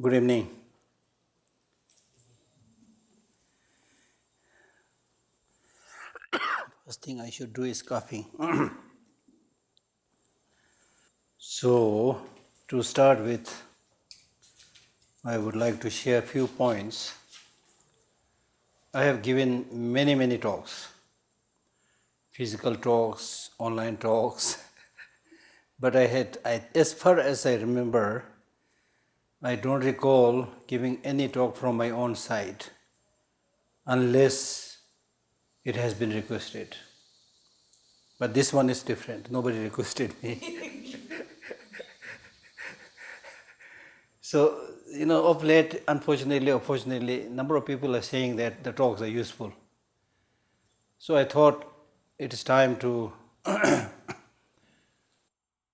Good evening. First thing I should do is coughing. So, to start with, I would like to share a few points. I have given many talks, physical talks, online talks, but as far as I remember, I don't recall giving any talk from my own side unless it has been requested. But this one is different. Nobody requested me. So, of late, unfortunately or fortunately, a number of people are saying that the talks are useful. So I thought it is time to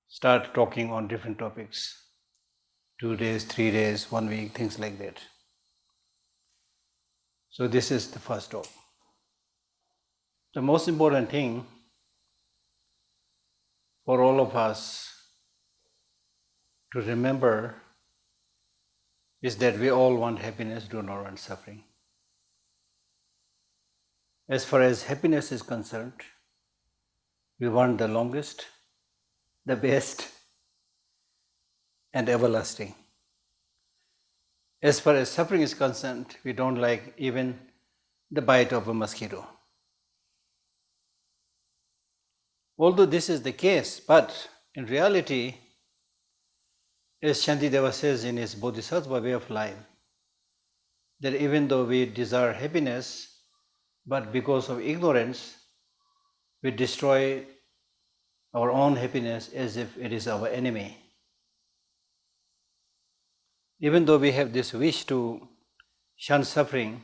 start talking on different topics. 2 days, 3 days, 1 week, things like that. So this is the first talk. The most important thing for all of us to remember is that we all want happiness, do not want suffering. As far as happiness is concerned, we want the longest, the best, and everlasting. As far as suffering is concerned, we don't like even the bite of a mosquito. Although this is the case, but in reality, as Shantideva says in his Bodhisattva way of life, that even though we desire happiness, but because of ignorance, we destroy our own happiness as if it is our enemy. Even though we have this wish to shun suffering,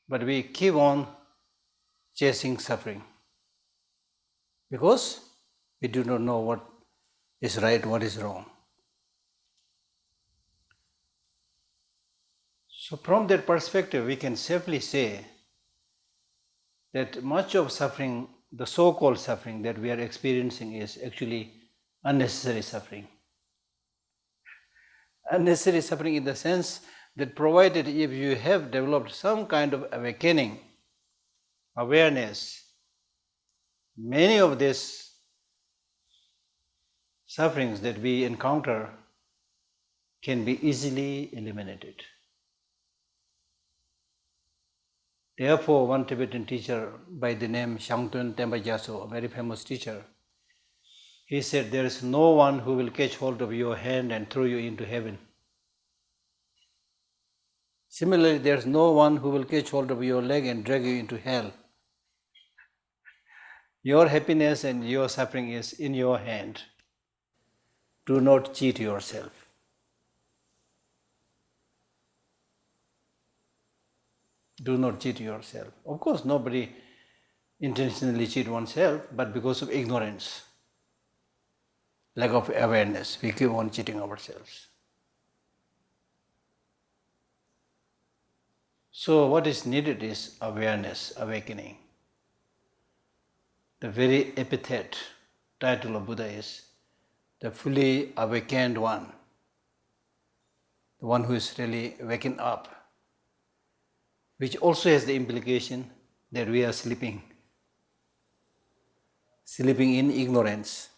but we keep on chasing suffering because we do not know what is right, what is wrong. So from that perspective, we can safely say that much of suffering, the so-called suffering that we are experiencing, is actually unnecessary suffering. Unnecessary suffering in the sense that provided if you have developed some kind of awakening, awareness, many of these sufferings that we encounter can be easily eliminated. Therefore, one Tibetan teacher by the name Shangtun Tenpa Gyatso, a very famous teacher, he said, there is no one who will catch hold of your hand and throw you into heaven. Similarly, there is no one who will catch hold of your leg and drag you into hell. Your happiness and your suffering is in your hand. Do not cheat yourself. Do not cheat yourself. Of course, nobody intentionally cheat oneself, but because of ignorance, lack of awareness, we keep on cheating ourselves. So what is needed is awareness, awakening. The very epithet, title of Buddha is the fully awakened one, the one who is really waking up, which also has the implication that we are sleeping in ignorance.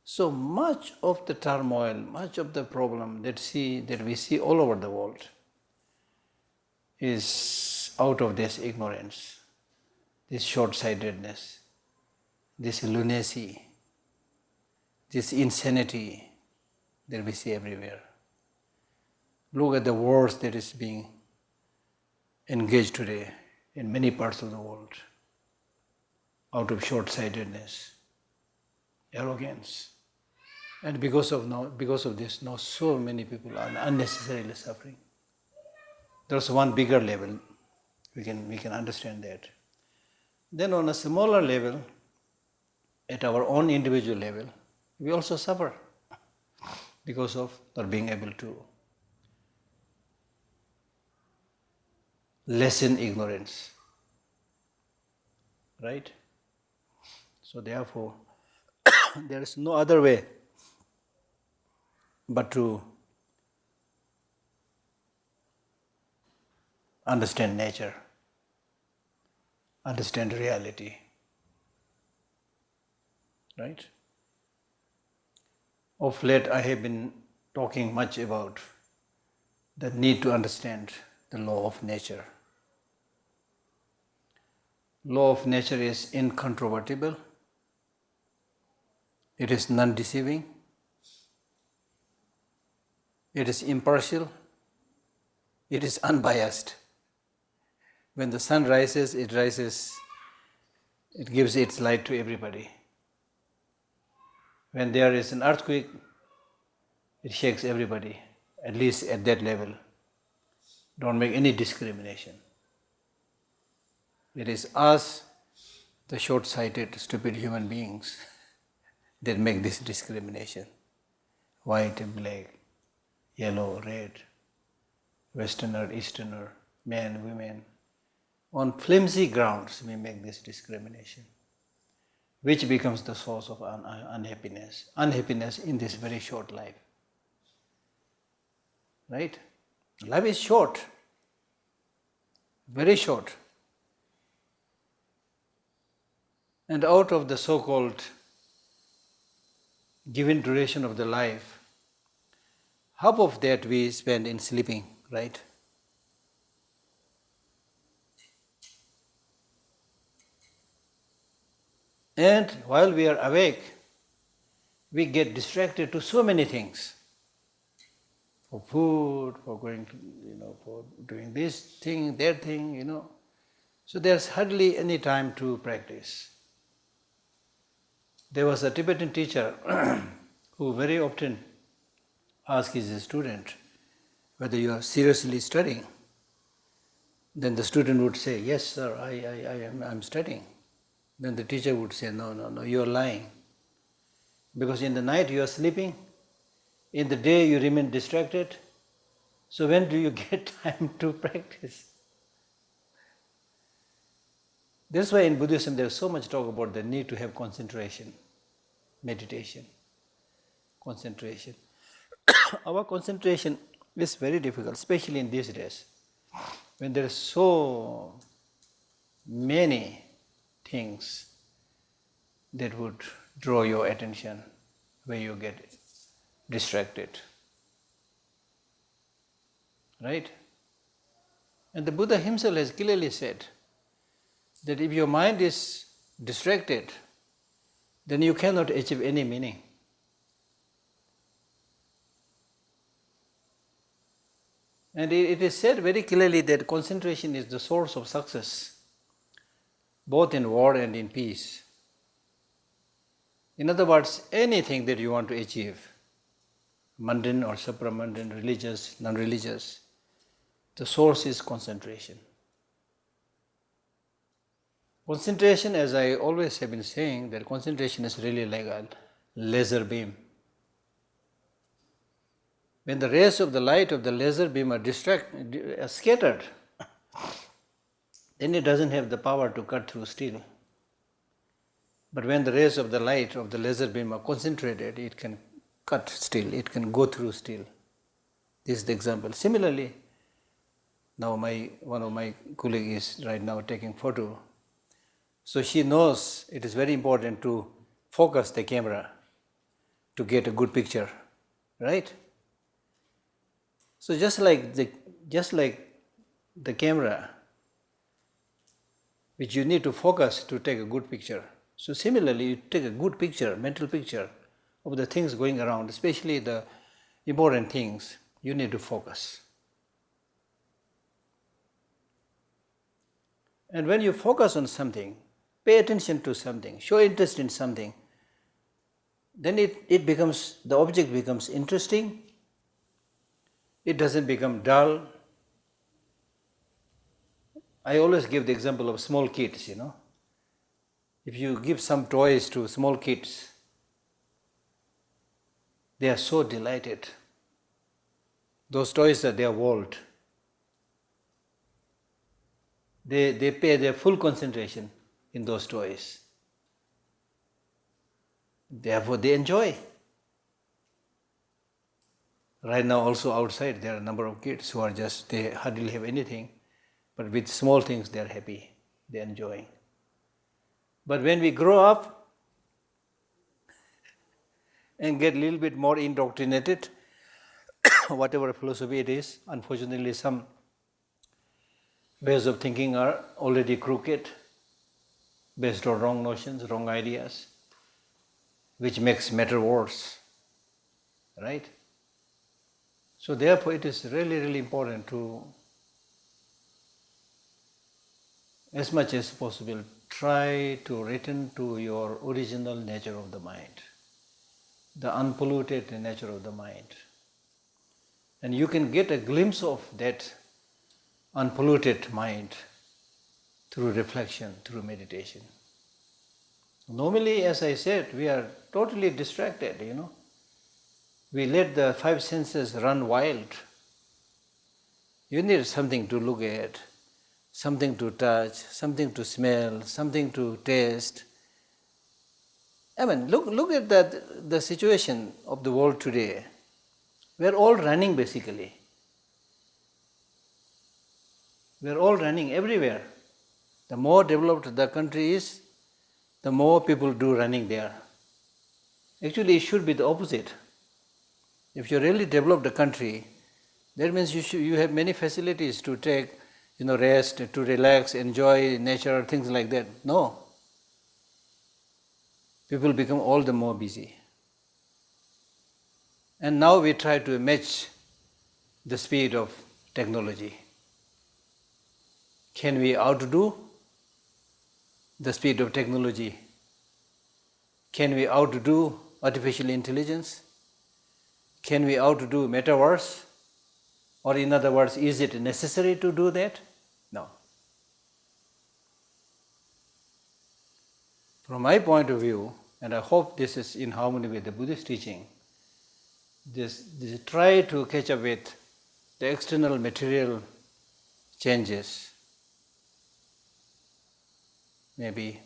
So much of the turmoil, much of the problem that we see all over the world is out of this ignorance, this short-sightedness, this lunacy, this insanity that we see everywhere. Look at the wars that is being engaged today in many parts of the world, out of short-sightedness, arrogance. And because of this, now so many people are unnecessarily suffering. There's one bigger level, we can understand that. Then on a smaller level, at our own individual level, we also suffer because of not being able to lessen ignorance. Right? So therefore, there is no other way but to understand nature, understand reality. Right? Of late, I have been talking much about the need to understand the law of nature. Law of nature is incontrovertible. It is non-deceiving. It is impartial. It is unbiased. When the sun rises, it gives its light to everybody. When there is an earthquake, it shakes everybody, at least at that level. Don't make any discrimination. It is us, the short-sighted, stupid human beings, that make this discrimination. White and black, yellow, red, Westerner, Easterner, men, women. On flimsy grounds, we make this discrimination, which becomes the source of unhappiness. Unhappiness in this very short life. Right? Life is short, very short. And out of the so-called given duration of the life, half of that we spend in sleeping, right? And while we are awake, we get distracted to so many things. For food, for going to, for doing this thing, that thing, So there's hardly any time to practice. There was a Tibetan teacher who very often asked his student whether you are seriously studying. Then the student would say, yes, sir, I'm studying. Then the teacher would say, no, you are lying. Because in the night you are sleeping, in the day you remain distracted, so when do you get time to practice? That's why in Buddhism there is so much talk about the need to have concentration, meditation, concentration. Our concentration is very difficult, especially in these days, when there are so many things that would draw your attention, where you get distracted. Right? And the Buddha himself has clearly said that if your mind is distracted, then you cannot achieve any meaning. And it is said very clearly that concentration is the source of success, both in war and in peace. In other words, anything that you want to achieve, mundane or supramundane, religious, non-religious, the source is concentration. Concentration, as I always have been saying, that concentration is really like a laser beam. When the rays of the light of the laser beam are scattered, then it doesn't have the power to cut through steel. But when the rays of the light of the laser beam are concentrated, it can cut steel, it can go through steel. This is the example. Similarly, now one of my colleagues is right now taking photo. So she knows it is very important to focus the camera to get a good picture, right? So just like the camera, which you need to focus to take a good picture. So similarly, you take a good picture, mental picture of the things going around, especially the important things, you need to focus. And when you focus on something, pay attention to something, show interest in something, then the object becomes interesting, it doesn't become dull. I always give the example of small kids, If you give some toys to small kids, they are so delighted. Those toys are their world. They pay their full concentration in those toys. Therefore, they enjoy. Right now also outside there are a number of kids who are just, they hardly have anything, but with small things they are happy, they are enjoying. But when we grow up and get a little bit more indoctrinated, whatever philosophy it is, unfortunately some ways of thinking are already crooked, based on wrong notions, wrong ideas, which makes matter worse, right? So therefore it is really, really important to, as much as possible, try to return to your original nature of the mind, the unpolluted nature of the mind. And you can get a glimpse of that unpolluted mind through reflection, through meditation. Normally, as I said, we are totally distracted, We let the five senses run wild. You need something to look at, something to touch, something to smell, something to taste. I mean, look at the situation of the world today. We are all running basically. We are all running everywhere. The more developed the country is, the more people do running there. Actually, it should be the opposite. If you really develop the country, that means you have many facilities to take, rest, to relax, enjoy nature, things like that. No. People become all the more busy. And now we try to match the speed of technology. Can we outdo the speed of technology? Can we outdo artificial intelligence? Can we outdo metaverse? Or in other words, is it necessary to do that? No. From my point of view, and I hope this is in harmony with the Buddhist teaching, this try to catch up with the external material changes may be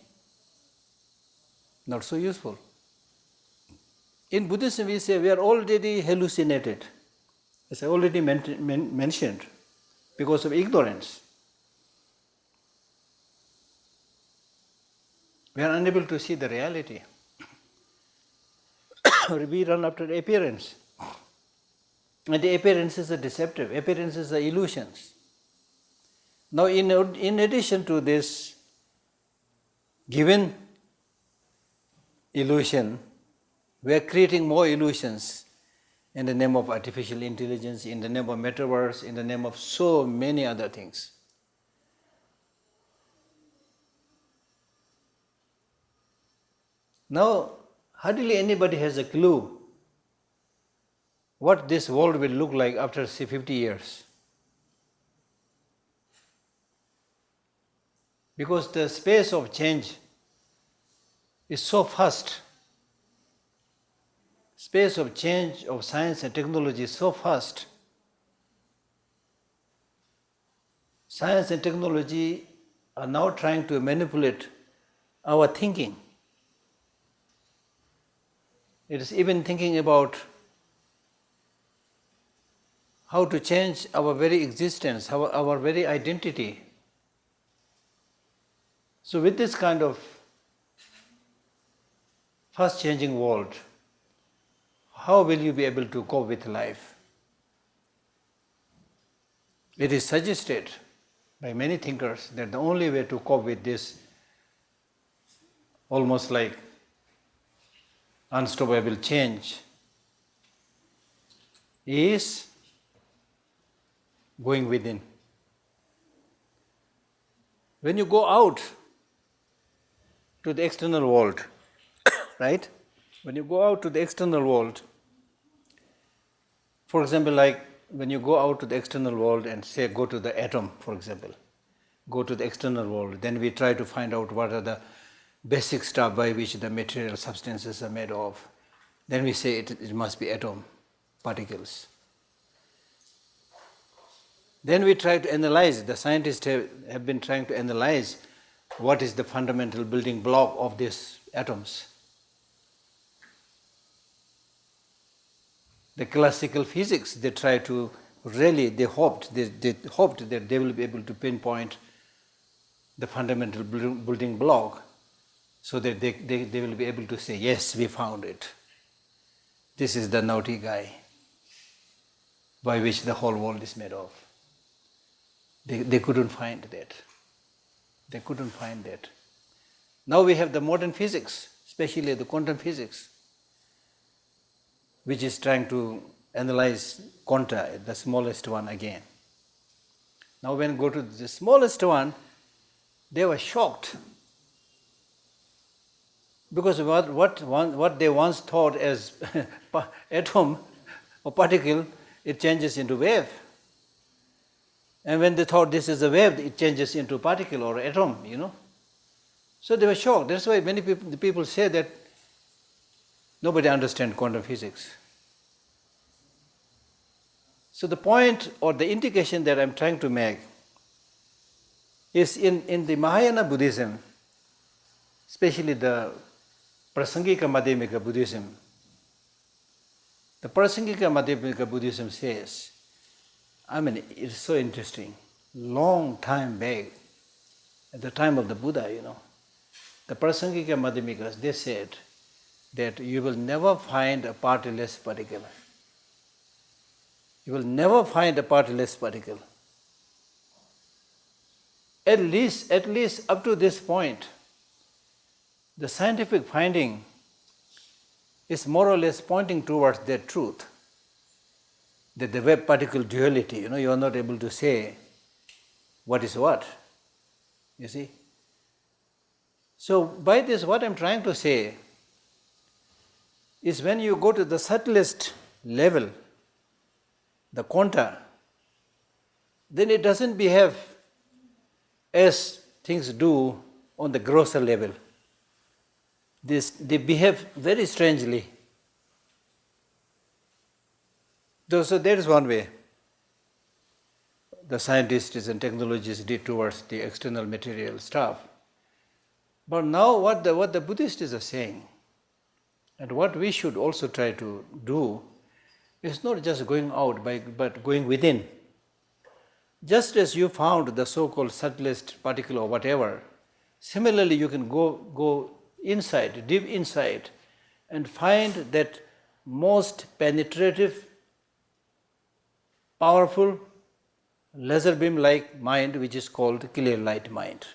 not so useful. In Buddhism, we say we are already hallucinated, as I already mentioned, because of ignorance. We are unable to see the reality. We run after the appearance. And the appearances are deceptive, appearances are illusions. Now, in addition to this given illusion, we are creating more illusions in the name of artificial intelligence, in the name of metaverse, in the name of so many other things. Now, hardly anybody has a clue what this world will look like after, say, 50 years. Because the space of change is so fast. Space of change of science and technology is so fast. Science and technology are now trying to manipulate our thinking. It is even thinking about how to change our very existence, our very identity. So with this kind of fast-changing world, how will you be able to cope with life? It is suggested by many thinkers that the only way to cope with this almost like unstoppable change is going within. When you go out to the external world, right? When you go out to the external world, for example, like when you go out to the external world and say go to the atom, for example, go to the external world, then we try to find out what are the basic stuff by which the material substances are made of. Then we say it must be atom particles. Then we try to analyze, the scientists have been trying to analyze what is the fundamental building block of these atoms. The classical physics, they try to really, they hoped that they will be able to pinpoint the fundamental building block so that they will be able to say, yes, we found it. This is the naughty guy by which the whole world is made of. They couldn't find that. They couldn't find that. Now we have the modern physics, especially the quantum physics, which is trying to analyze quanta, the smallest one again. Now when you go to the smallest one, they were shocked. Because what they once thought as atom or particle, it changes into wave. And when they thought this is a wave, it changes into particle or atom, So they were shocked. That's why many people say that nobody understands quantum physics. So the point or the indication that I'm trying to make is in the Mahayana Buddhism, especially the Prasangika Madhyamika Buddhism. The Prasangika Madhyamika Buddhism says, it's so interesting. Long time back, at the time of the Buddha, the Prasangika Madhyamikas, they said that you will never find a partyless particle. You will never find a partyless particle. At least up to this point, the scientific finding is more or less pointing towards that truth, that the wave-particle duality, you are not able to say what is what, you see. So by this, what I'm trying to say is when you go to the subtlest level, the quanta, then it doesn't behave as things do on the grosser level. They behave very strangely. So that is one way the scientists and technologists did towards the external material stuff. But now what the Buddhists are saying, and what we should also try to do, is not just going out, but going within. Just as you found the so-called subtlest particle or whatever, similarly you can go inside, deep inside, and find that most penetrative, powerful, laser beam-like mind, which is called clear light mind.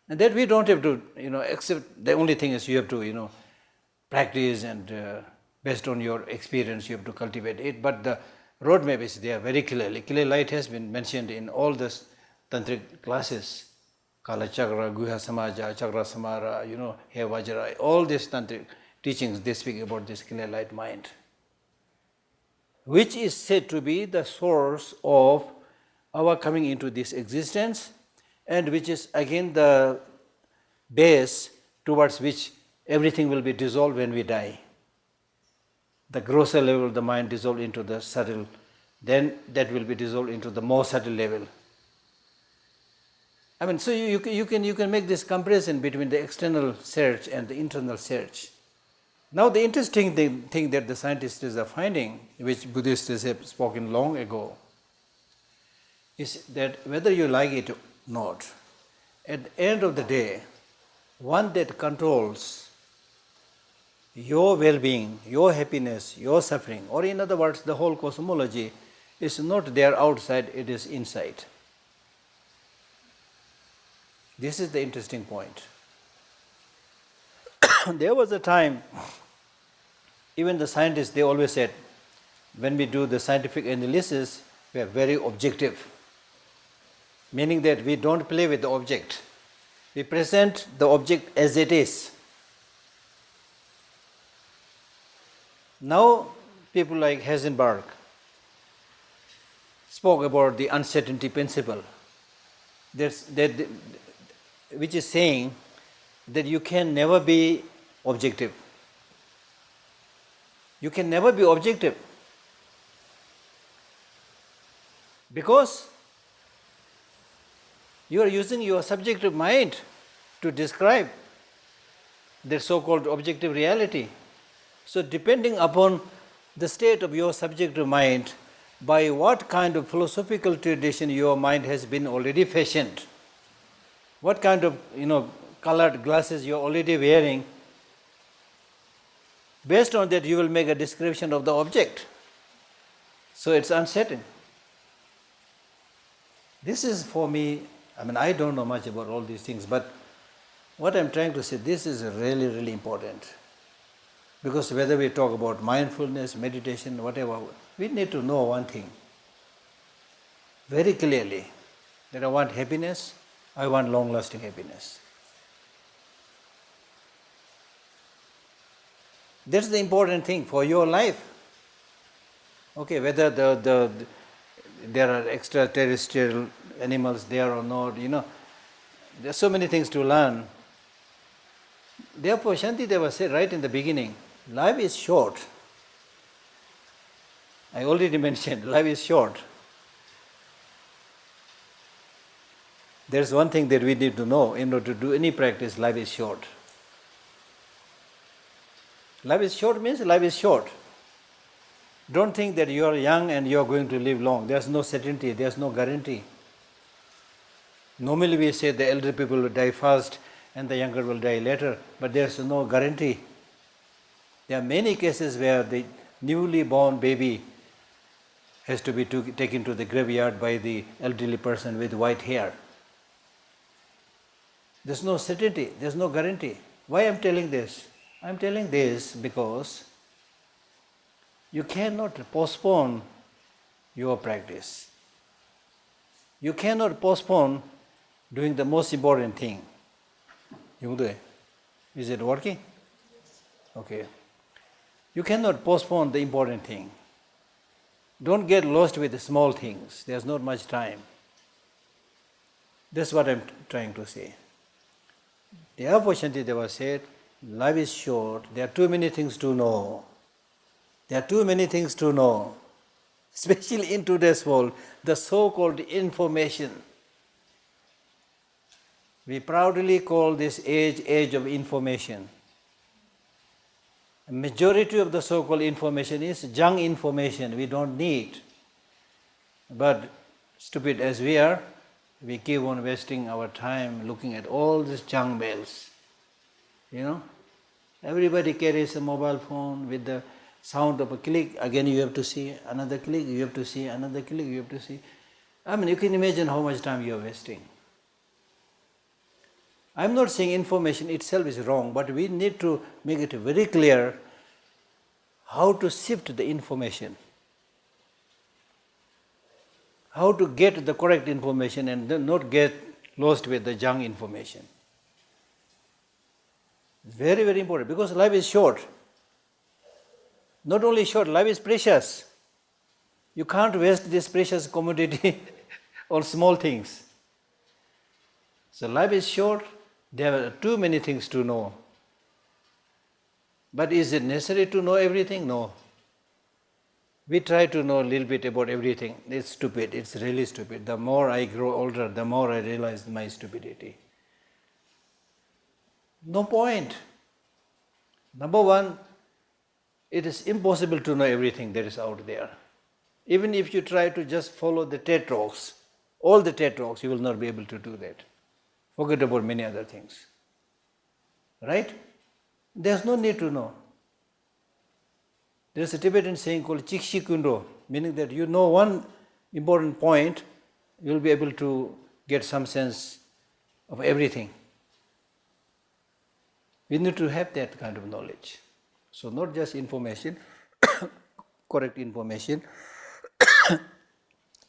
And that we don't have to, except the only thing is you have to, practice and based on your experience you have to cultivate it. But the roadmap is there very clearly. Clear light has been mentioned in all the tantric classes. Kala Chakra, Guha Samaja, Chakra Samara, He Vajra, all these tantric teachings, they speak about this clear light mind, which is said to be the source of our coming into this existence, and which is again the base towards which everything will be dissolved when we die. The grosser level of the mind dissolved into the subtle, then that will be dissolved into the more subtle level. So you can make this comparison between the external search and the internal search. Now the interesting thing that the scientists are finding, which Buddhists have spoken long ago, is that whether you like it or not, at the end of the day, one that controls your well-being, your happiness, your suffering, or in other words, the whole cosmology, is not there outside, it is inside. This is the interesting point. There was a time, even the scientists, they always said, when we do the scientific analysis, we are very objective, meaning that we don't play with the object. We present the object as it is. Now, people like Heisenberg spoke about the uncertainty principle, which is saying that you can never be objective. You can never be objective because you are using your subjective mind to describe the so-called objective reality. So depending upon the state of your subjective mind, by what kind of philosophical tradition your mind has been already fashioned, what kind of colored glasses you're already wearing, based on that you will make a description of the object. So it's uncertain. This is for me, I don't know much about all these things, but what I'm trying to say, this is really, really important. Because whether we talk about mindfulness, meditation, whatever, we need to know one thing very clearly, that I want happiness, I want long-lasting happiness. That's the important thing for your life. Okay, whether there are extraterrestrial animals there or not, there's so many things to learn. Therefore, Shantideva said right in the beginning, life is short. I already mentioned, life is short. There's one thing that we need to know, in order to do any practice, life is short. Life is short means life is short. Don't think that you are young and you are going to live long. There's no certainty, there's no guarantee. Normally we say the elder people will die first and the younger will die later, but there's no guarantee. There are many cases where the newly born baby has to be taken to the graveyard by the elderly person with white hair. There's no certainty, there's no guarantee. Why I'm telling this? I'm telling this because you cannot postpone your practice. You cannot postpone doing the most important thing. Is it working? Okay. You cannot postpone the important thing. Don't get lost with the small things. There's not much time. That's what I'm trying to say. Therefore, Shantideva said, life is short. There are too many things to know. There are too many things to know. Especially in today's world, the so-called information. We proudly call this age of information. A majority of the so-called information is junk information we don't need. But stupid as we are, we keep on wasting our time looking at all these junk mails. Everybody carries a mobile phone with the sound of a click. Again you have to see, another click, you have to see, another click, you have to see. You can imagine how much time you are wasting. I'm not saying information itself is wrong, but we need to make it very clear how to sift the information, how to get the correct information and then not get lost with the junk information. Very, very important, because life is short. Not only short, life is precious. You can't waste this precious commodity on small things. So life is short. There are too many things to know. But is it necessary to know everything? No. We try to know a little bit about everything. It's stupid. It's really stupid. The more I grow older, the more I realize my stupidity. No point. Number one, it is impossible to know everything that is out there. Even if you try to just follow the TED Talks, all the TED Talks, you will not be able to do that. Forget about many other things. Right? There's no need to know. There's a Tibetan saying called Chikshi Kundo, meaning that you know one important point, you'll be able to get some sense of everything. We need to have that kind of knowledge. So not just information, correct information.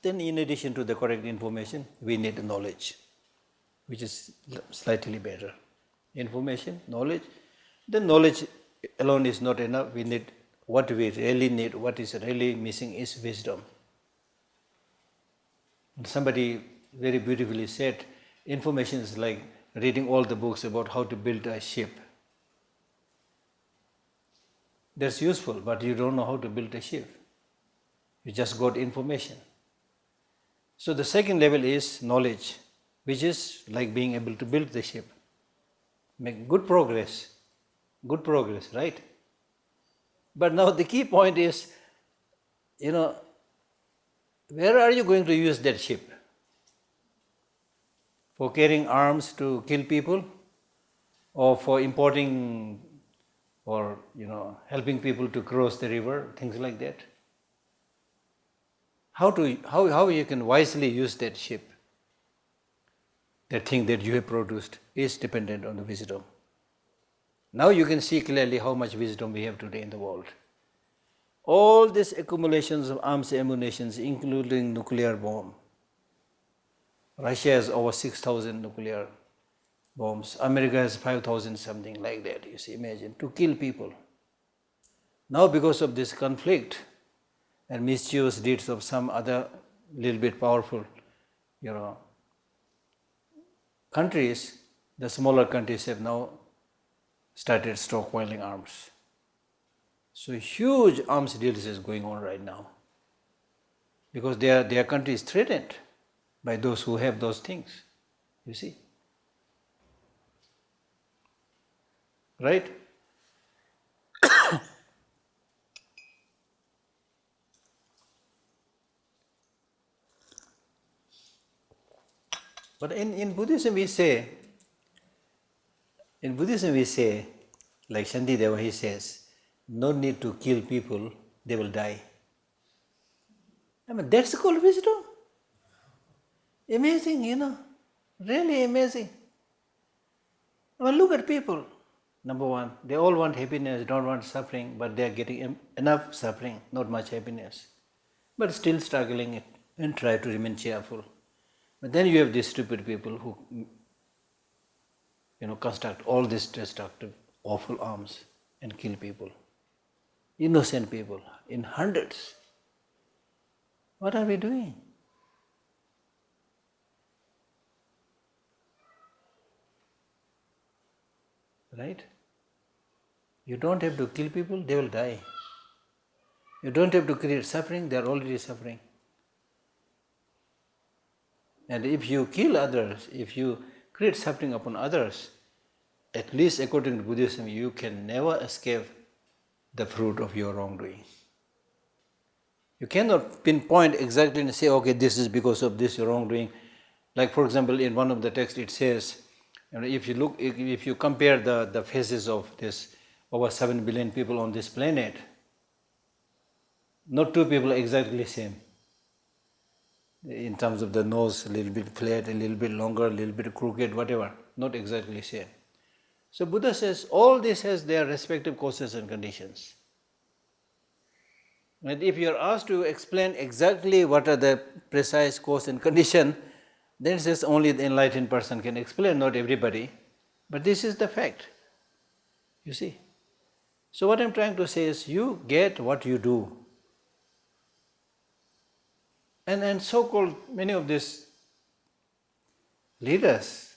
Then in addition to the correct information, we need knowledge, which is slightly better. Information, knowledge. Then knowledge alone is not enough. We need what we really need, what is really missing is wisdom. And somebody very beautifully said, information is like reading all the books about how to build a ship. That's useful, but you don't know how to build a ship. You just got information. So the second level is knowledge, which is like being able to build the ship. Make good progress, right? But now the key point is, where are you going to use that ship? For carrying arms to kill people, or for importing or helping people to cross the river, things like that? How you can wisely use that ship, that thing that you have produced, is dependent on the wisdom. Now you can see clearly how much wisdom we have today in the world. All these accumulations of arms and ammunitions, including nuclear bomb. Russia has over 6,000 nuclear bombs. America has 5,000, something like that, you see, imagine, to kill people. Now because of this conflict and mischievous deeds of some other little bit powerful, countries, the smaller countries have now started stockpiling arms. So huge arms deals is going on right now because their country is threatened by those who have those things, you see. Right? But in Buddhism we say, like Shantideva, he says, no need to kill people, they will die. I mean, that's called wisdom. Amazing, really amazing. I mean, look at people. Number one, they all want happiness, don't want suffering, but they are getting enough suffering, not much happiness. But still struggling it and try to remain cheerful. But then you have these stupid people who, construct all these destructive, awful arms and kill people. Innocent people in hundreds. What are we doing? Right? You don't have to kill people, they will die. You don't have to create suffering, they are already suffering. And if you kill others, if you create suffering upon others, at least according to Buddhism, you can never escape the fruit of your wrongdoing. You cannot pinpoint exactly and say, okay, this is because of this wrongdoing. Like for example, in one of the texts it says, if you compare the faces of this over 7 billion people on this planet, not two people are exactly same. In terms of the nose, a little bit flat, a little bit longer, a little bit crooked, whatever, not exactly same. So Buddha says all this has their respective causes and conditions. And if you are asked to explain exactly what are the precise cause and condition, then it says only the enlightened person can explain, not everybody. But this is the fact, you see. So what I'm trying to say is you get what you do. And so-called many of these leaders,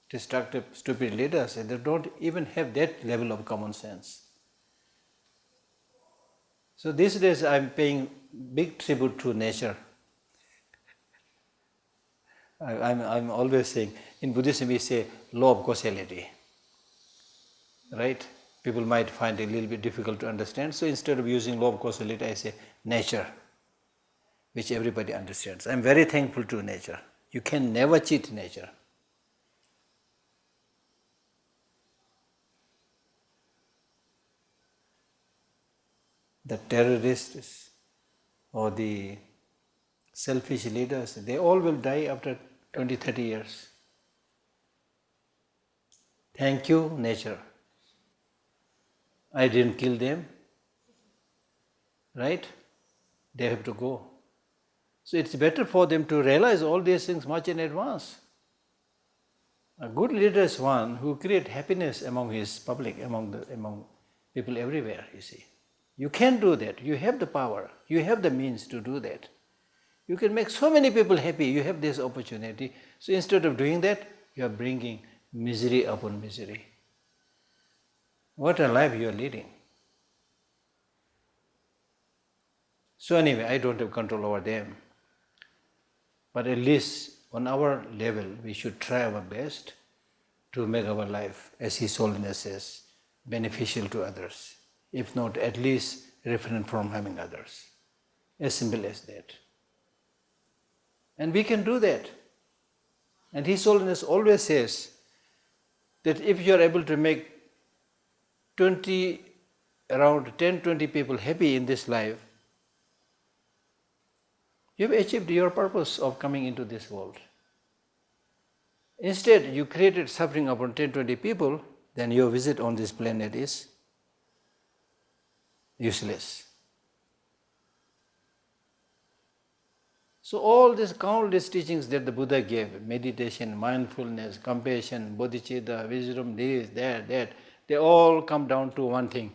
destructive, stupid leaders, they don't even have that level of common sense. So these days I'm paying big tribute to nature. I'm always saying, in Buddhism we say law of causality, right? People might find it a little bit difficult to understand, so instead of using law of causality, I say nature, which everybody understands. I'm very thankful to nature. You can never cheat nature. The terrorists or the selfish leaders, they all will die after 20, 30 years. Thank you, nature. I didn't kill them, right? They have to go. So it's better for them to realize all these things much in advance. A good leader is one who creates happiness among his public, among people everywhere, you see. You can do that. You have the power. You have the means to do that. You can make so many people happy. You have this opportunity. So instead of doing that, you are bringing misery upon misery. What a life you are leading. So anyway, I don't have control over them. But at least on our level, we should try our best to make our life, as His Holiness says, beneficial to others. if not at least refrain from harming others. As simple as that. And we can do that. And His Holiness always says that if you are able to make around 10-20 people happy in this life, you have achieved your purpose of coming into this world. Instead, you created suffering upon 10-20 people, then your visit on this planet is useless. So all these countless teachings that the Buddha gave, meditation, mindfulness, compassion, bodhicitta, wisdom, this, that, they all come down to one thing: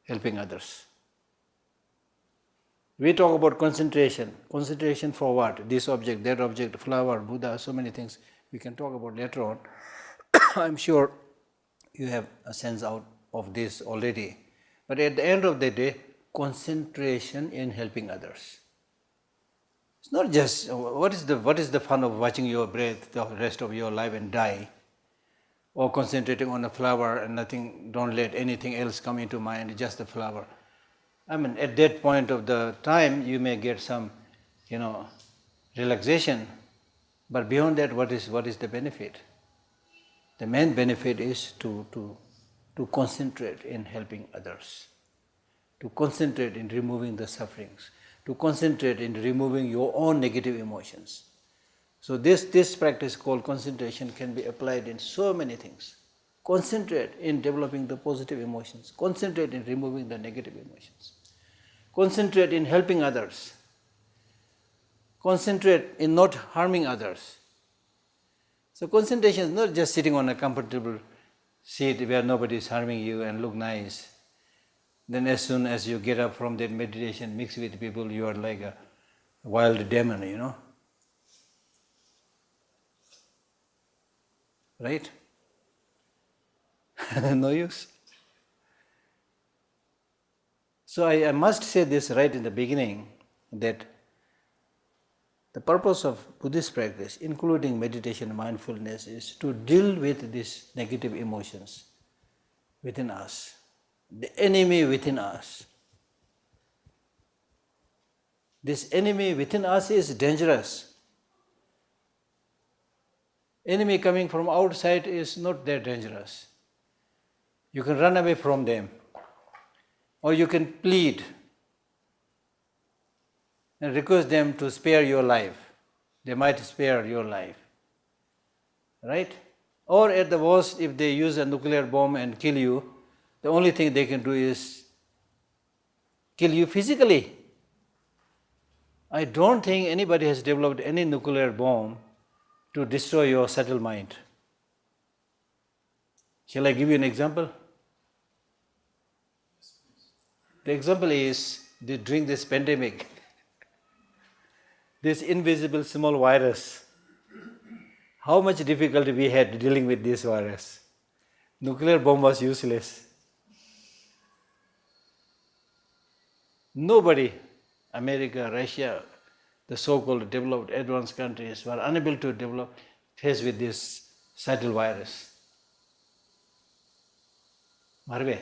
helping others. We talk about concentration. Concentration for what? This object, that object, flower, Buddha, so many things we can talk about later on. I'm sure you have a sense out of this already. But at the end of the day, concentration in helping others. It's not just what is the fun of watching your breath the rest of your life and die, or concentrating on a flower and nothing, don't let anything else come into mind, just the flower. I mean, at that point of the time, you may get some, relaxation, but beyond that, what is the benefit? The main benefit is to concentrate in helping others, to concentrate in removing the sufferings, to concentrate in removing your own negative emotions. So this practice called concentration can be applied in so many things. Concentrate in developing the positive emotions. Concentrate in removing the negative emotions. Concentrate in helping others. Concentrate in not harming others. So concentration is not just sitting on a comfortable seat where nobody is harming you and look nice. Then as soon as you get up from that meditation, mix with people, you are like a wild demon, Right? No use. So I must say this right in the beginning, that the purpose of Buddhist practice, including meditation and mindfulness, is to deal with these negative emotions within us, the enemy within us. This enemy within us is dangerous. Enemy coming from outside is not that dangerous. You can run away from them, or you can plead and request them to spare your life. They might spare your life, right? Or at the worst, if they use a nuclear bomb and kill you, the only thing they can do is kill you physically. I don't think anybody has developed any nuclear bomb to destroy your subtle mind. Shall I give you an example? The example is during this pandemic, this invisible small virus, how much difficulty we had dealing with this virus. Nuclear bomb was useless. Nobody, America, Russia, the so-called developed advanced countries were unable to face with this subtle virus. Marve.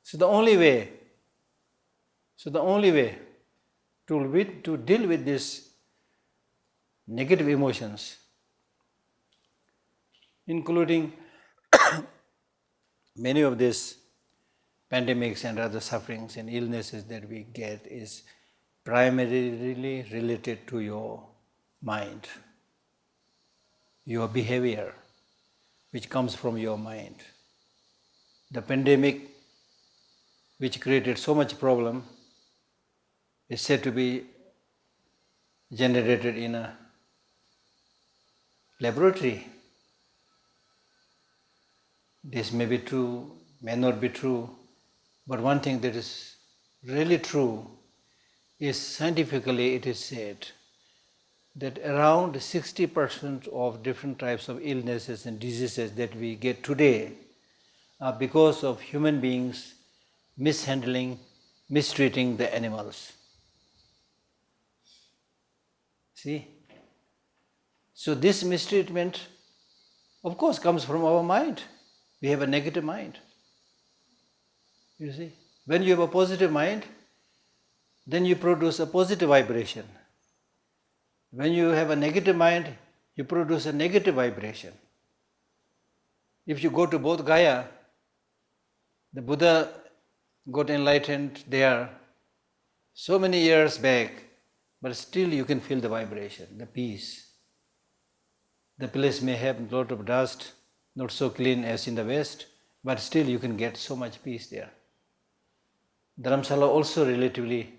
So the only way to deal with these negative emotions, including many of these pandemics and other sufferings and illnesses that we get, is primarily related to your mind, your behavior, which comes from your mind. The pandemic, which created so much problem, is said to be generated in a laboratory. This may be true, may not be true, but one thing that is really true is scientifically it is said that around 60% of different types of illnesses and diseases that we get today are because of human beings mishandling, mistreating the animals. See? So this mistreatment Of course, comes from our mind. We have a negative mind. You see, when you have a positive mind, then you produce a positive vibration. When you have a negative mind, you produce a negative vibration. If you go to Bodh Gaya, the Buddha got enlightened there so many years back, but still you can feel the vibration, the peace. The place may have a lot of dust, not so clean as in the West, but still you can get so much peace there. Dharamsala also relatively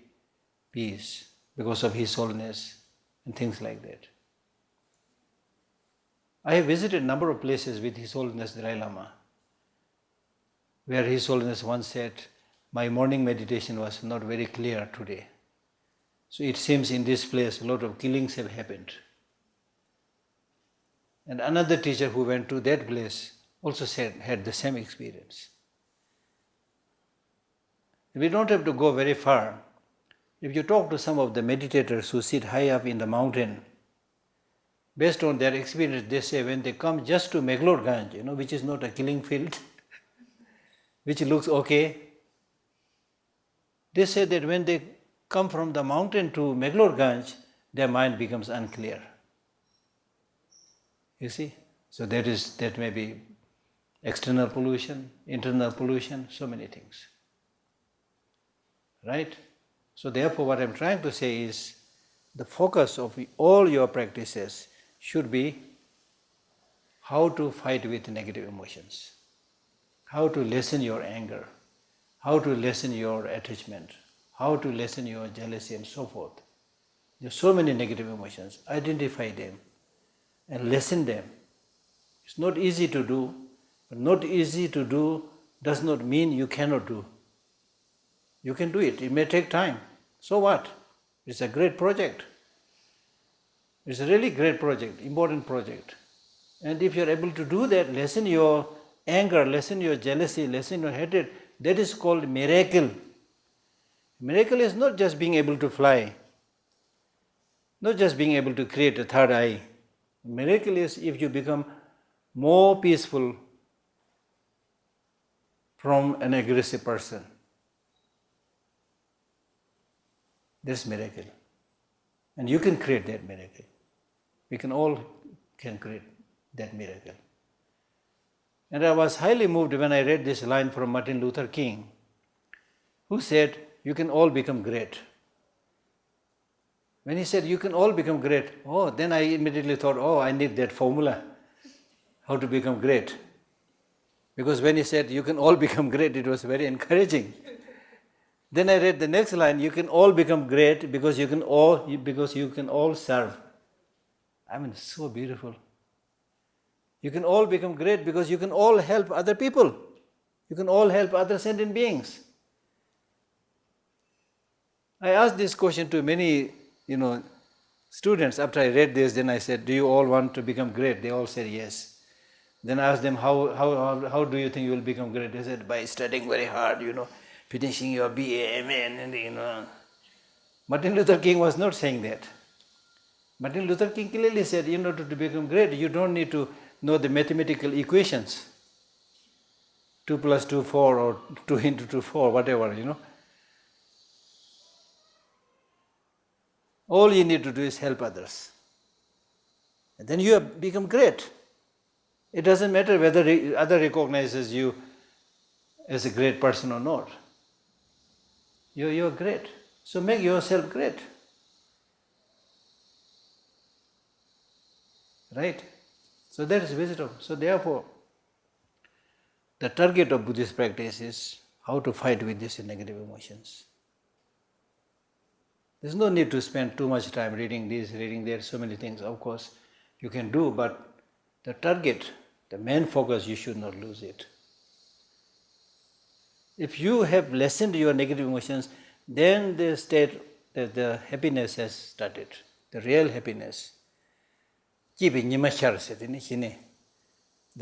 peace because of His Holiness and things like that. I have visited a number of places with His Holiness Dalai Lama, where His Holiness once said, my morning meditation was not very clear today. So it seems in this place a lot of killings have happened. And another teacher who went to that place also said, had the same experience. We don't have to go very far. If you talk to some of the meditators who sit high up in the mountain, based on their experience, they say when they come just to Meglorganj, which is not a killing field, which looks okay, they say that when they come from the mountain to Meglorganj, their mind becomes unclear. You see? So that may be external pollution, internal pollution, so many things. Right? So therefore what I'm trying to say is, the focus of all your practices should be how to fight with negative emotions, how to lessen your anger, how to lessen your attachment, how to lessen your jealousy and so forth. There are so many negative emotions. Identify them and lessen them. It's not easy to do, but not easy to do does not mean you cannot do. You can do it. It may take time. So what? It's a great project. It's a really great project, important project. And if you're able to do that, lessen your anger, lessen your jealousy, lessen your hatred, that is called miracle. Miracle is not just being able to fly, not just being able to create a third eye. Miracle is if you become more peaceful from an aggressive person. That's miracle. And you can create that miracle. We can all create that miracle. And I was highly moved when I read this line from Martin Luther King, who said, you can all become great. When he said, you can all become great, then I immediately thought, I need that formula, how to become great. Because when he said, you can all become great, it was very encouraging. Then I read the next line, you can all become great because you can all serve. I mean, so beautiful. You can all become great because you can all help other people. You can all help other sentient beings. I asked this question to many, students. After I read this, then I said, do you all want to become great? They all said yes. Then I asked them, how do you think you will become great? They said, by studying very hard, finishing your BA, MA, and Martin Luther King was not saying that. Martin Luther King clearly said, in order to become great, you don't need to know the mathematical equations. 2 + 2, 4, or 2 × 2, 4, whatever, All you need to do is help others. And then you have become great. It doesn't matter whether other recognizes you as a great person or not. You're great. So make yourself great. Right? So that is wisdom. So therefore, the target of Buddhist practice is how to fight with these negative emotions. There's no need to spend too much time reading this, reading that, so many things. Of course, you can do, but the target, the main focus, you should not lose it. If you have lessened your negative emotions, then the state that the happiness has started, the real happiness. The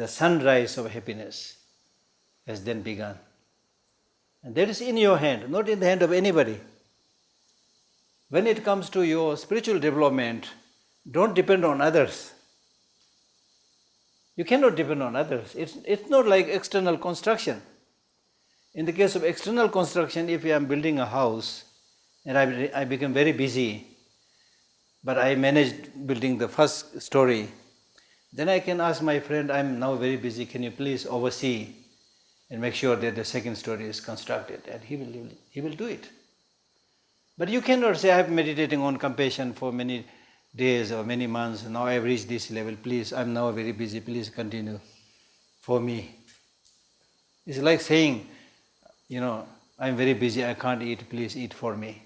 sunrise of happiness has then begun. And that is in your hand, not in the hand of anybody. When it comes to your spiritual development, don't depend on others. You cannot depend on others. It's not like external construction. In the case of external construction, if I am building a house and I become very busy, but I managed building the first story, then I can ask my friend, I'm now very busy, can you please oversee and make sure that the second story is constructed? And he will do it. But you cannot say, I'm meditating on compassion for many days or many months, now I've reached this level, please, I'm now very busy, please continue for me. It's like saying, I'm very busy, I can't eat, please eat for me,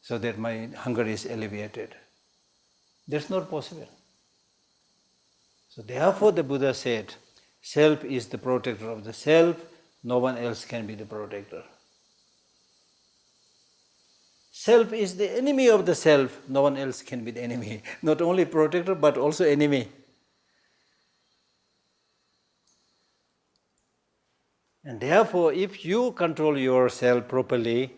so that my hunger is alleviated. That's not possible. So therefore the Buddha said, self is the protector of the self, no one else can be the protector. Self is the enemy of the self, no one else can be the enemy. Not only protector, but also enemy. And therefore, if you control yourself properly,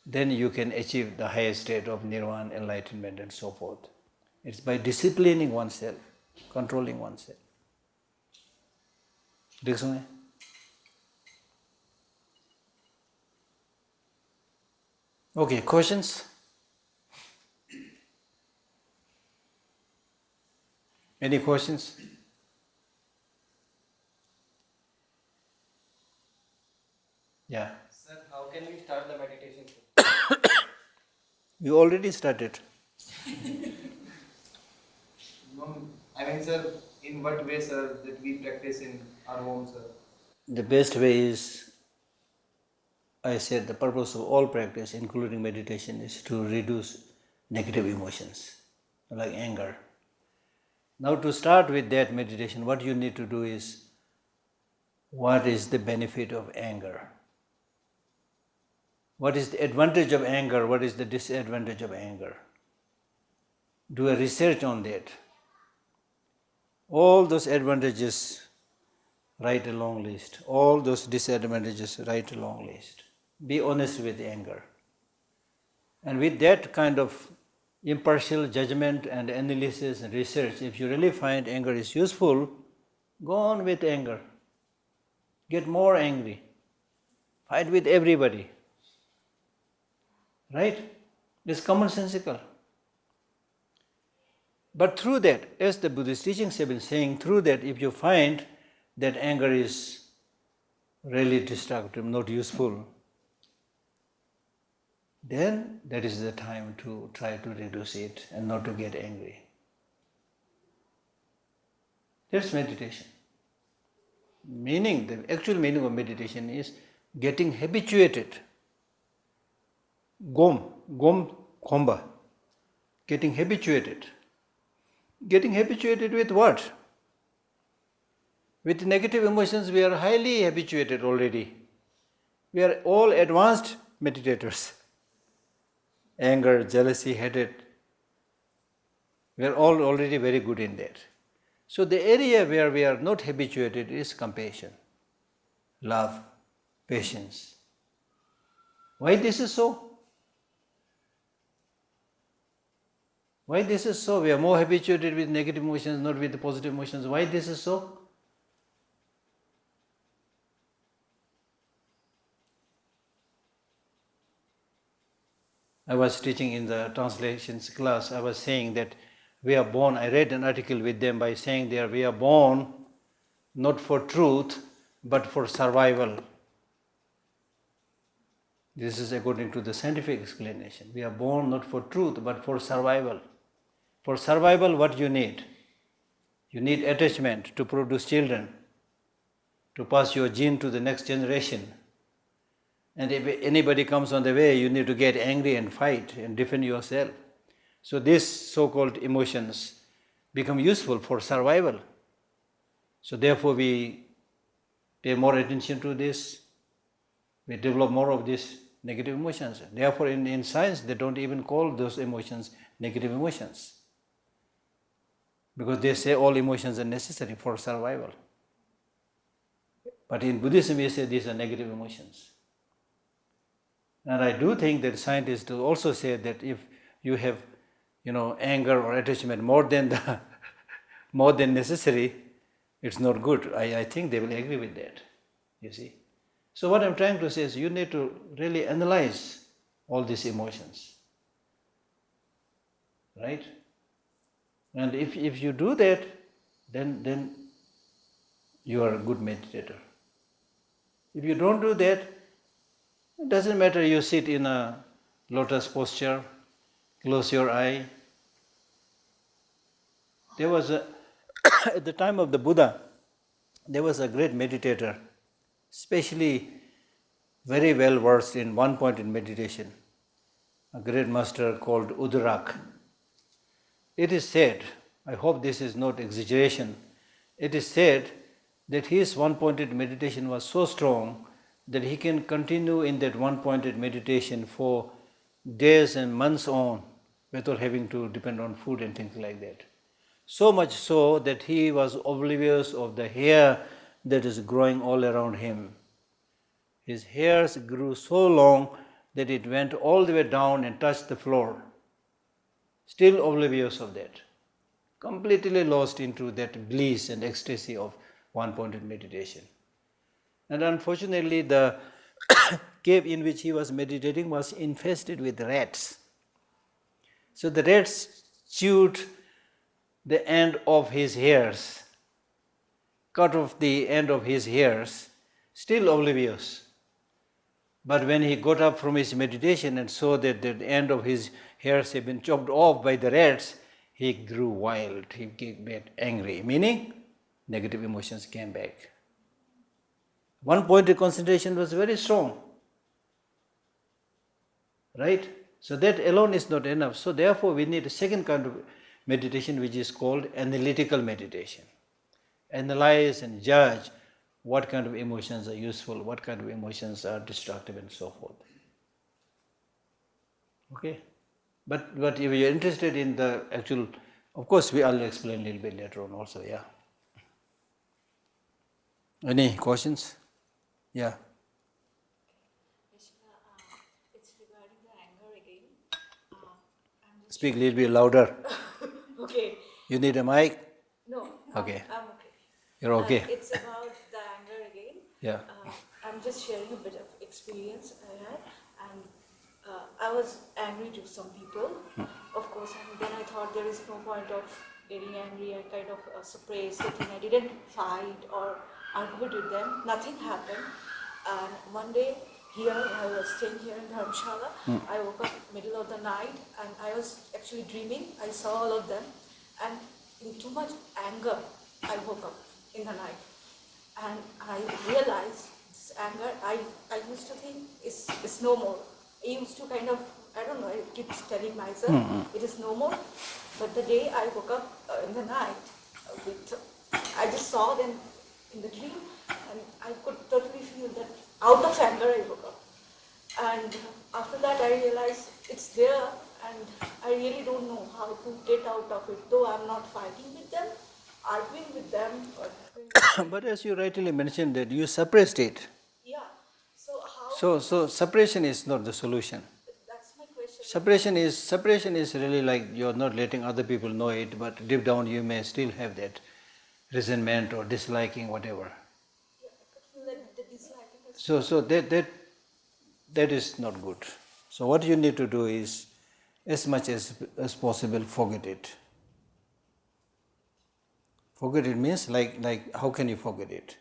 then you can achieve the highest state of nirvana, enlightenment, and so forth. It's by disciplining oneself, controlling oneself. Dixon? Okay, questions? Any questions? Yeah. Sir, how can we start the meditation? You already started. No, I mean, sir, in what way, sir, that we practice in our home, sir? The best way is, I said, the purpose of all practice, including meditation, is to reduce negative emotions, like anger. Now to start with that meditation, what you need to do is, what is the benefit of anger? What is the advantage of anger? What is the disadvantage of anger? Do a research on that. All those advantages, write a long list. All those disadvantages, write a long list. Be honest with anger. And with that kind of impartial judgment and analysis and research, if you really find anger is useful, go on with anger. Get more angry. Fight with everybody. Right? It's commonsensical. But through that, as the Buddhist teachings have been saying, through that, if you find that anger is really destructive, not useful, then that is the time to try to reduce it and not to get angry. That's meditation. The actual meaning of meditation is getting habituated. Gom khomba. Getting habituated. Getting habituated with what? With negative emotions, we are highly habituated already. We are all advanced meditators. Anger, jealousy, hatred, we are all already very good in that. So the area where we are not habituated is compassion, love, patience. Why this is so? Why this is so? We are more habituated with negative emotions, not with the positive emotions. Why this is so? I was teaching in the translations class, I was saying that we are born, I read an article with them by saying that we are born not for truth, but for survival. This is according to the scientific explanation. We are born not for truth, but for survival. For survival, what you need? You need attachment to produce children, to pass your gene to the next generation. And if anybody comes on the way, you need to get angry and fight and defend yourself. So these so-called emotions become useful for survival. So therefore we pay more attention to this. We develop more of these negative emotions. Therefore in science they don't even call those emotions negative emotions. Because they say all emotions are necessary for survival. But in Buddhism we say these are negative emotions. And I do think that scientists also say that if you have, anger or attachment more than the more than necessary, it's not good. I think they will agree with that, you see. So what I'm trying to say is you need to really analyze all these emotions, right? And if you do that, then you are a good meditator. If you don't do that, it doesn't matter you sit in a lotus posture, close your eye. There was a, at the time of the Buddha, there was a great meditator, especially very well versed in one-pointed meditation, a great master called Udarak. It is said, I hope this is not exaggeration, it is said that his one-pointed meditation was so strong that he can continue in that one-pointed meditation for days and months on without having to depend on food and things like that. So much so that he was oblivious of the hair that is growing all around him. His hairs grew so long that it went all the way down and touched the floor. Still oblivious of that. Completely lost into that bliss and ecstasy of one-pointed meditation. And unfortunately, the cave in which he was meditating was infested with rats. So the rats chewed the end of his hairs, cut off the end of his hairs, still oblivious. But when he got up from his meditation and saw that the end of his hairs had been chopped off by the rats, he grew wild, he got angry, meaning negative emotions came back. One-pointed concentration was very strong, right? So that alone is not enough. So therefore we need a second kind of meditation which is called analytical meditation. Analyze and judge what kind of emotions are useful, what kind of emotions are destructive and so forth. Okay? But if you're interested in the actual, of course I'll explain a little bit later on also, yeah. Any questions? Yeah. It's regarding the anger again. I'm just Speak a little bit louder. okay. You need a mic? No. Okay. I'm okay. You're okay. It's about the anger again. Yeah. I'm just sharing a bit of experience I had, and I was angry to some people, of course, and then I thought there is no point of getting angry. I kind of suppressed the thing. I didn't fight or argue with them. Nothing happened. And one day here, I was staying here in Dharamshala. I woke up middle of the night and I was actually dreaming. I saw all of them, and in too much anger, I woke up in the night. And I realized this anger, I used to think it's no more. I used to kind of, I don't know, I keep telling myself it is no more. But the day I woke up in the night, I just saw them in the dream, and I could totally feel that out of anger I woke up. And after that I realized it's there, and I really don't know how to get out of it, though I'm not fighting with them, arguing with them. But as you rightly mentioned that you suppressed it. Yeah, so how? So suppression is not the solution. That's my question. Suppression is really like you're not letting other people know it, but deep down you may still have that resentment or disliking, whatever. Yeah, I could feel that the disliking is So that is not good. So what you need to do is, as much as possible, forget it. Forget it means like how can you forget it?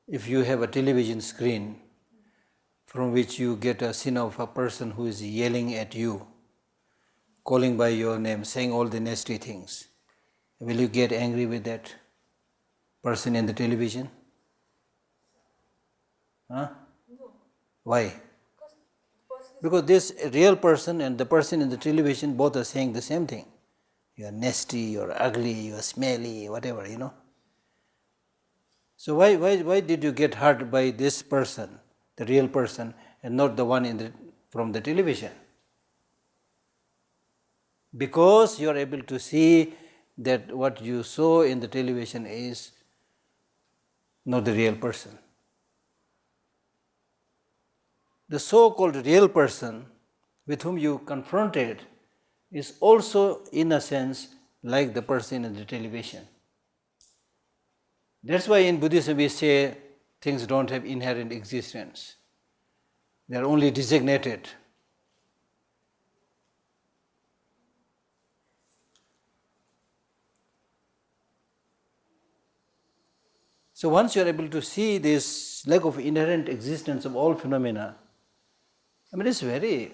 If you have a television screen from which you get a scene of a person who is yelling at you, calling by your name, saying all the nasty things, will you get angry with that person in the television? Huh? no, Why? because the person is Because this real person and the person in the television both are saying the same thing. You are nasty, you are ugly, you are smelly, whatever, you know. So why did you get hurt by this person, the real person, and not the one from the television? Because you are able to see that what you saw in the television is not the real person. The so-called real person with whom you confronted is also, in a sense, like the person in the television. That's why in Buddhism we say things don't have inherent existence. They are only designated. So once you are able to see this lack of inherent existence of all phenomena, I mean, it's very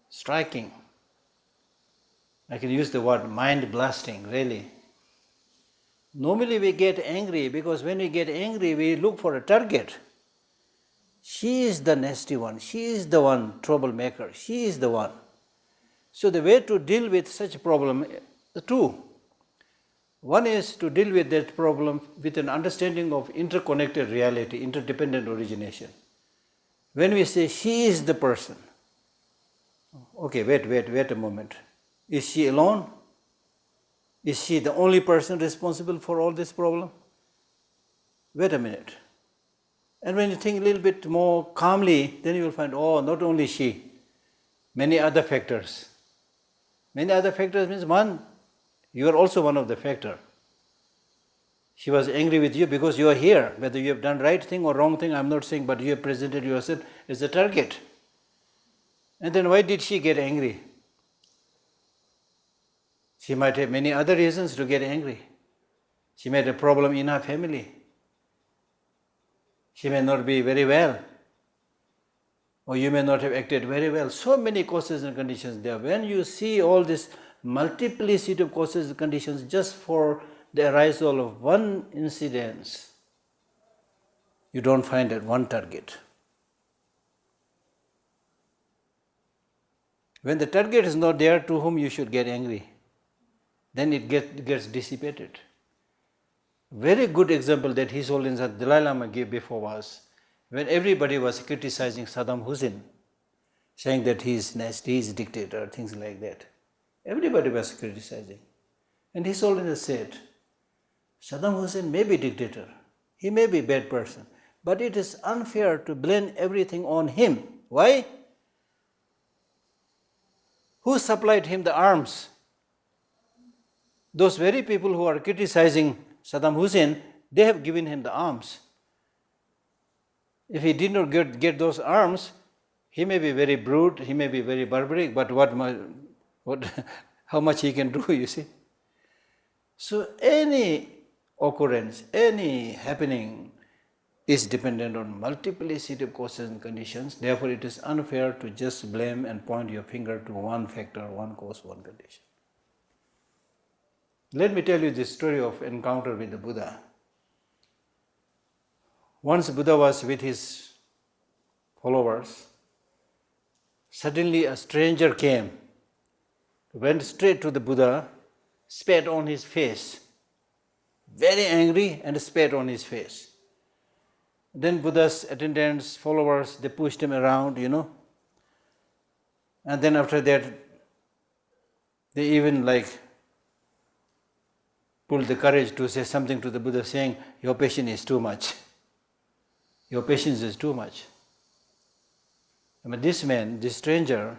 striking. I can use the word mind blasting, really. Normally we get angry because when we get angry we look for a target. She is the nasty one, she is the one troublemaker, she is the one. So the way to deal with such a problem, two. One is to deal with that problem with an understanding of interconnected reality, interdependent origination. When we say she is the person, okay, wait a moment. Is she alone? Is she the only person responsible for all this problem? Wait a minute. And when you think a little bit more calmly, then you will find, oh, not only she, many other factors. Many other factors means one, you are also one of the factor. She was angry with you because you are here. Whether you have done right thing or wrong thing, I am not saying, but you have presented yourself as a target. And then why did she get angry? She might have many other reasons to get angry. She might have a problem in her family. She may not be very well. Or you may not have acted very well. So many causes and conditions there. When you see all this multiplicity of causes and conditions just for the arisal of one incidence, you don't find that one target. When the target is not there to whom you should get angry, then it gets dissipated. Very good example that His Holiness the Dalai Lama gave before was when everybody was criticizing Saddam Hussein, saying that he is nasty, he is a dictator, things like that. Everybody was criticizing. And His Holiness said, Saddam Hussein may be dictator, he may be a bad person, but it is unfair to blame everything on him. Why? Who supplied him the arms? Those very people who are criticizing Saddam Hussein, they have given him the arms. If he did not get those arms, he may be very brute, he may be very barbaric, but how much he can do, you see. So any occurrence, any happening is dependent on multiplicity of causes and conditions. Therefore, it is unfair to just blame and point your finger to one factor, one cause, one condition. Let me tell you the story of encounter with the Buddha. Once Buddha was with his followers. Suddenly a stranger came, went straight to the Buddha, spat on his face, very angry, and spat on his face. Then Buddha's attendants, followers, they pushed him around, and then after that, they even pulled the courage to say something to the Buddha, saying, your patience is too much. Your patience is too much. I mean, this man, this stranger,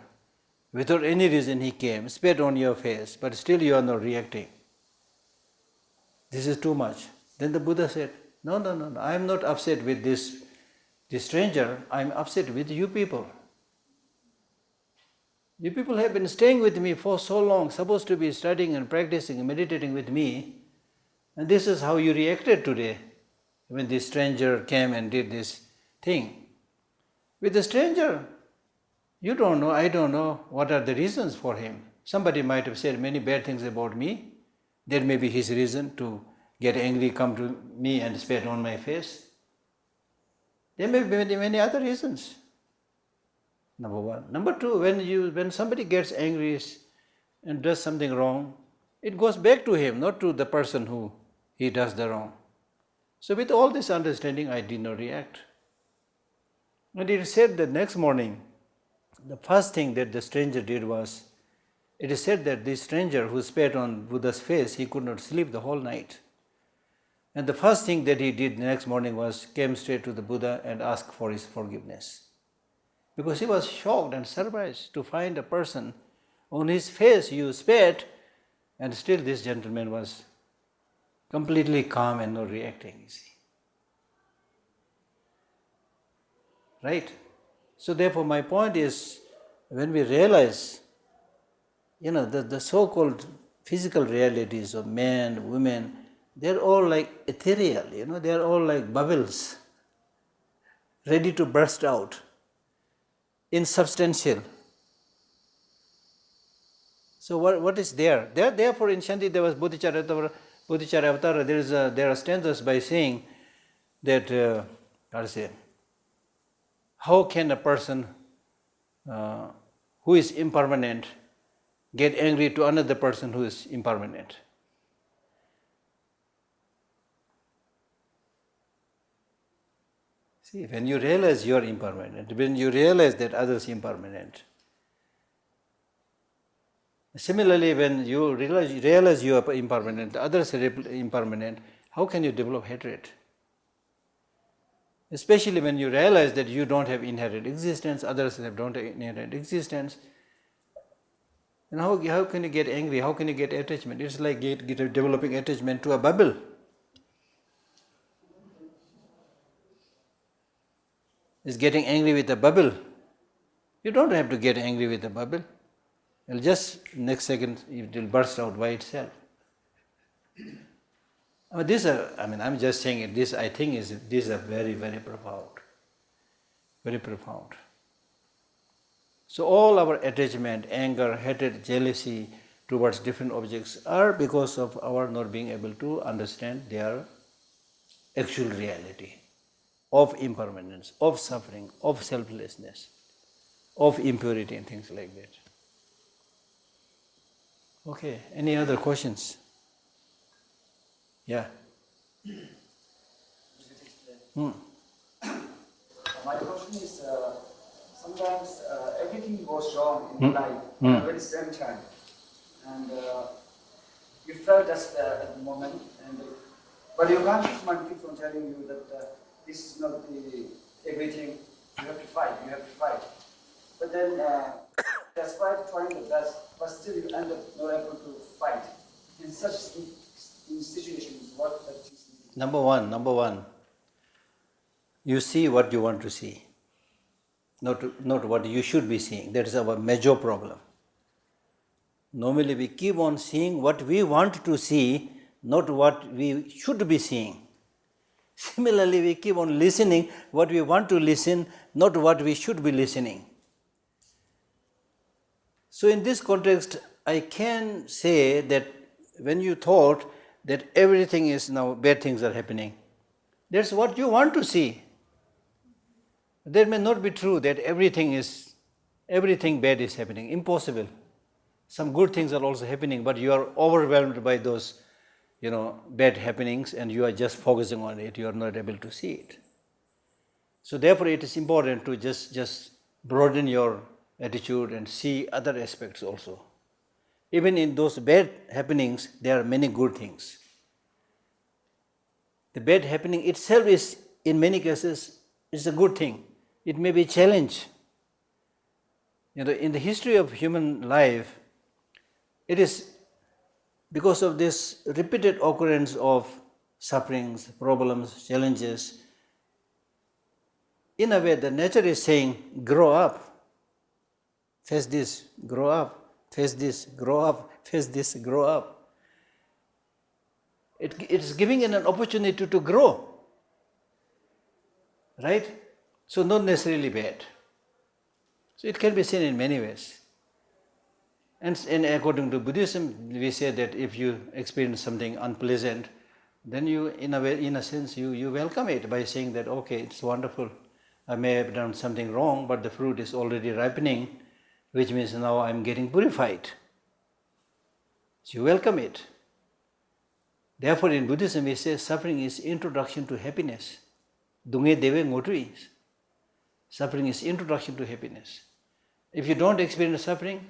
without any reason he came, spat on your face, but still you are not reacting. This is too much. Then the Buddha said, no, I am not upset with this stranger, I am upset with you people. You people have been staying with me for so long, supposed to be studying and practicing and meditating with me, and this is how you reacted today when this stranger came and did this thing. With the stranger, you don't know, I don't know what are the reasons for him. Somebody might have said many bad things about me. That may be his reason to get angry, come to me and spat on my face. There may be many other reasons. Number one. Number two, when somebody gets angry and does something wrong, it goes back to him, not to the person who he does the wrong. So with all this understanding, I did not react. And it is said that next morning, the first thing that the stranger did was, it is said that this stranger who spat on Buddha's face, he could not sleep the whole night. And the first thing that he did the next morning was came straight to the Buddha and asked for his forgiveness. Because he was shocked and surprised to find a person on his face you spat, And still this gentleman was completely calm and not reacting, you see. Right? So therefore my point is, when we realize, the so-called physical realities of men, women, they're all like ethereal, they're all like bubbles, ready to burst out, insubstantial. So what is there? Therefore in Shantideva Bodhicharya Avatar, there are stanzas by saying that, how can a person who is impermanent get angry to another person who is impermanent? See, when you realize you are impermanent, when you realize that others are impermanent, similarly, when you realize you are impermanent, others are impermanent, how can you develop hatred? Especially when you realize that you don't have inherent existence, others don't have inherent existence. And how can you get angry? How can you get attachment? It's like developing attachment to a bubble. It's getting angry with a bubble. You don't have to get angry with a bubble. It'll just, next second, it will burst out by itself. I'm just saying it, this I think is very, very profound. Very profound. So all our attachment, anger, hatred, jealousy towards different objects are because of our not being able to understand their actual reality of impermanence, of suffering, of selflessness, of impurity and things like that. Okay, any other questions? Yeah. My question is, sometimes everything goes wrong in life at the very same time, and you felt just at the moment, but your conscious mind keeps on telling you that this is not everything. You have to fight. But then, despite trying the best, but still you end up not able to fight. In such situations, what that is? Number one, you see what you want to see, not what you should be seeing. That is our major problem. Normally we keep on seeing what we want to see, not what we should be seeing. Similarly, we keep on listening what we want to listen, not what we should be listening. So in this context, I can say that when you thought that everything is now, bad things are happening, that's what you want to see. That may not be true that everything bad is happening. Impossible. Some good things are also happening, but you are overwhelmed by those, bad happenings, and you are just focusing on it. You are not able to see it. So therefore, it is important to just broaden your attitude and see other aspects also. Even in those bad happenings, there are many good things. The bad happening itself is, in many cases, is a good thing. It may be a challenge. In the history of human life, it is because of this repeated occurrence of sufferings, problems, challenges. In a way, the nature is saying, grow up, face this, grow up. Face this, grow up, face this, grow up. It is giving it an opportunity to grow. Right? So not necessarily bad. So it can be seen in many ways. And according to Buddhism, we say that if you experience something unpleasant, then you, in a sense, you welcome it by saying that, okay, it's wonderful. I may have done something wrong, but the fruit is already ripening, which means now I am getting purified. So you welcome it. Therefore in Buddhism we say suffering is introduction to happiness. Dunge deve ngotui. Suffering is introduction to happiness. If you don't experience suffering,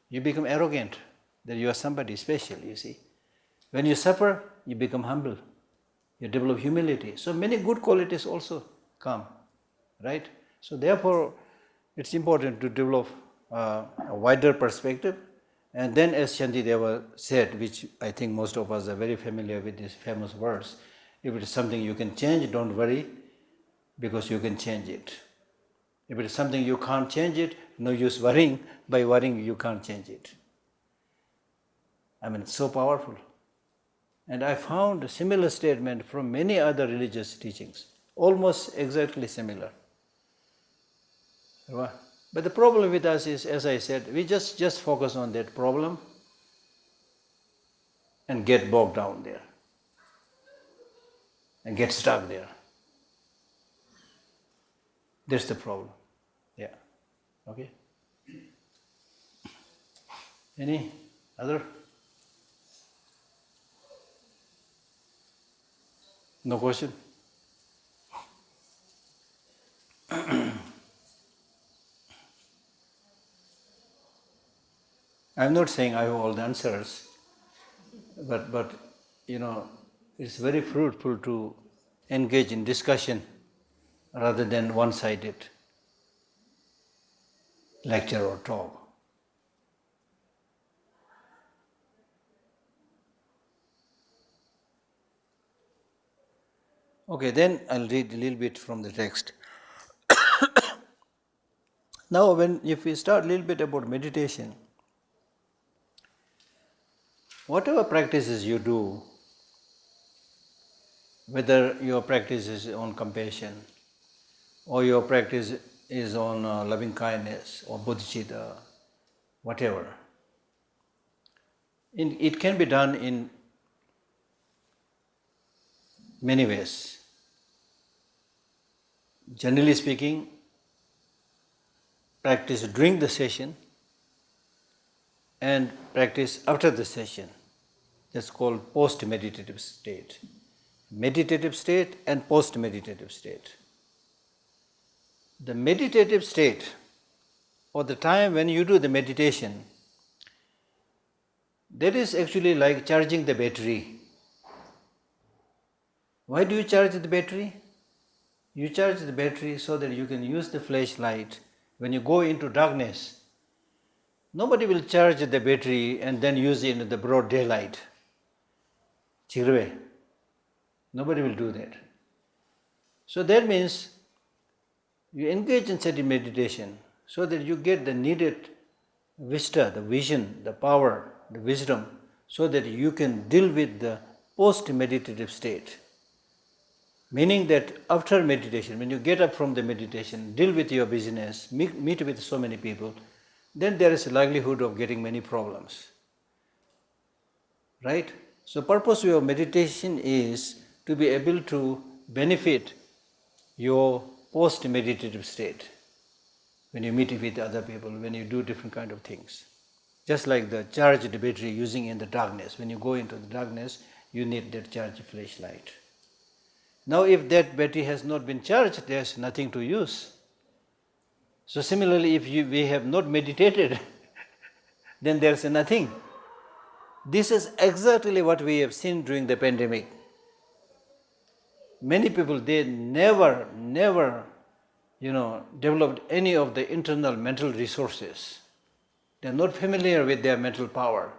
you become arrogant, that you are somebody special, you see. When you suffer, you become humble. You develop humility. So many good qualities also come, right? So therefore, it's important to develop a wider perspective And then as Shantideva said, which I think most of us are very familiar with these famous words, if it is something you can change, don't worry, because you can change it. If it is something you can't change it, no use worrying. By worrying, you can't change it. I mean, it's so powerful. And I found a similar statement from many other religious teachings, almost exactly similar. But the problem with us is, as I said, we just focus on that problem and get bogged down there and get stuck there. That's the problem. Yeah. Okay. Any other? No question? I'm not saying I have all the answers, but it's very fruitful to engage in discussion rather than one-sided lecture or talk. Okay, then I'll read a little bit from the text. Now, if we start a little bit about meditation, whatever practices you do, whether your practice is on compassion, or your practice is on loving kindness or bodhicitta, whatever, it can be done in many ways. Generally speaking, practice during the session and practice after the session. That's called post-meditative state. Meditative state and post-meditative state. The meditative state, or the time when you do the meditation, that is actually like charging the battery. Why do you charge the battery? You charge the battery so that you can use the flashlight when you go into darkness. Nobody will charge the battery and then use it in the broad daylight. Chirve. Nobody will do that. So that means you engage in steady meditation so that you get the needed vista, the vision, the power, the wisdom, so that you can deal with the post-meditative state. Meaning that after meditation, when you get up from the meditation, deal with your business, meet with so many people, then there is a likelihood of getting many problems. Right? So purpose of your meditation is to be able to benefit your post-meditative state when you meet with other people, when you do different kind of things. Just like the charged battery using in the darkness. When you go into the darkness, you need that charged flashlight. Now if that battery has not been charged, there's nothing to use. So similarly, if we have not meditated, then there's nothing. This is exactly what we have seen during the pandemic. Many people, they never developed any of the internal mental resources. They are not familiar with their mental power,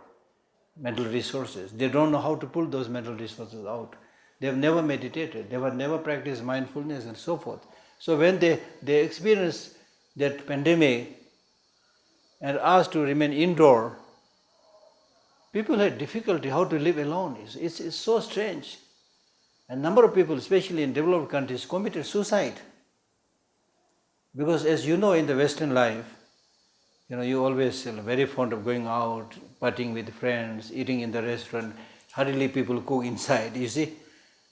mental resources. They don't know how to pull those mental resources out. They have never meditated. They have never practiced mindfulness and so forth. So when they experience that pandemic and asked to remain indoor, people had difficulty how to live alone. It's so strange. A number of people, especially in developed countries, committed suicide. Because as you know, in the Western life, you always are very fond of going out, partying with friends, eating in the restaurant. Hardly people cook inside, you see.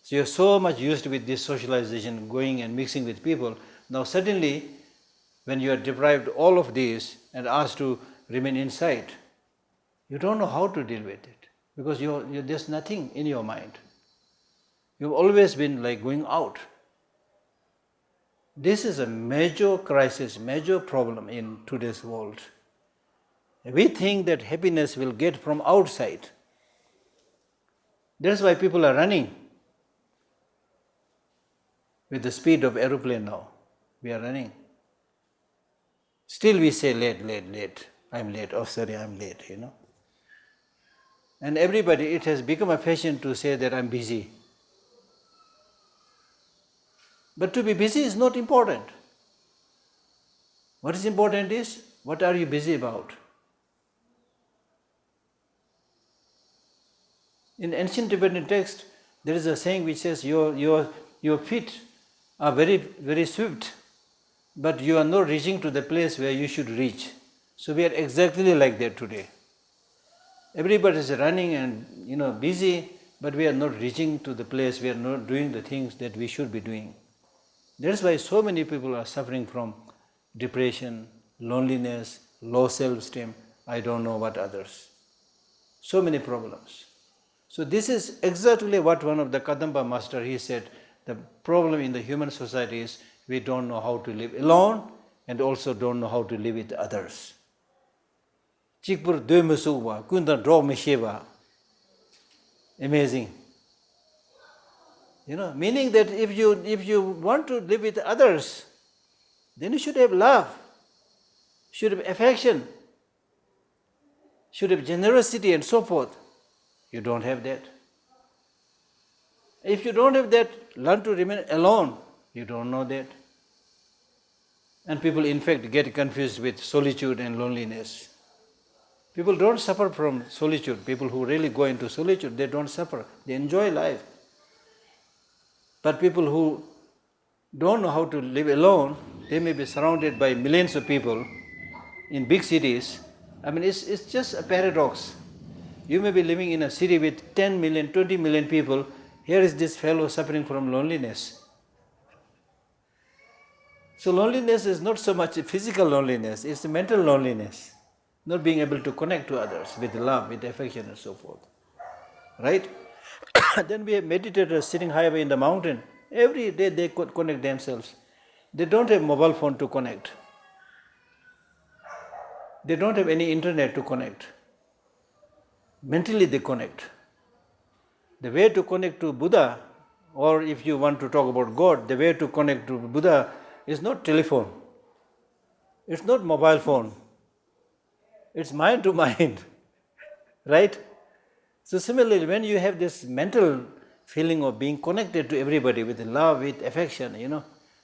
So you're so much used with this socialization, going and mixing with people. Now suddenly, when you are deprived all of this and asked to remain inside, you don't know how to deal with it because there's nothing in your mind. You've always been like going out. This is a major crisis, major problem in today's world. We think that happiness will get from outside. That's why people are running with the speed of aeroplane now. We are running. Still we say late. I'm late. Oh, sorry, I'm late, And everybody, it has become a fashion to say that I'm busy. But to be busy is not important. What is important is, what are you busy about? In ancient Tibetan text, there is a saying which says, your feet are very, very swift, but you are not reaching to the place where you should reach. So we are exactly like that today. Everybody is running and busy, but we are not reaching to the place, we are not doing the things that we should be doing. That's why so many people are suffering from depression, loneliness, low self-esteem, I don't know what others. So many problems. So this is exactly what one of the Kadamba master, he said, the problem in the human society is we don't know how to live alone and also don't know how to live with others. Chikpur de musuwa, kunda draw mesheva. Amazing. Meaning that if you want to live with others, then you should have love, should have affection, should have generosity and so forth. You don't have that. If you don't have that, learn to remain alone. You don't know that. And people in fact get confused with solitude and loneliness. People don't suffer from solitude. People who really go into solitude, they don't suffer. They enjoy life. But people who don't know how to live alone, they may be surrounded by millions of people in big cities. I mean, it's just a paradox. You may be living in a city with 10 million, 20 million people. Here is this fellow suffering from loneliness. So loneliness is not so much a physical loneliness, it's a mental loneliness. Not being able to connect to others with love, with affection and so forth. Right? Then we have meditators sitting high away in the mountain. Every day they connect themselves. They don't have mobile phone to connect. They don't have any internet to connect. Mentally they connect. The way to connect to Buddha, or if you want to talk about God, the way to connect to Buddha is not telephone. It's not mobile phone. It's mind to mind. Right? So similarly, when you have this mental feeling of being connected to everybody with love, with affection,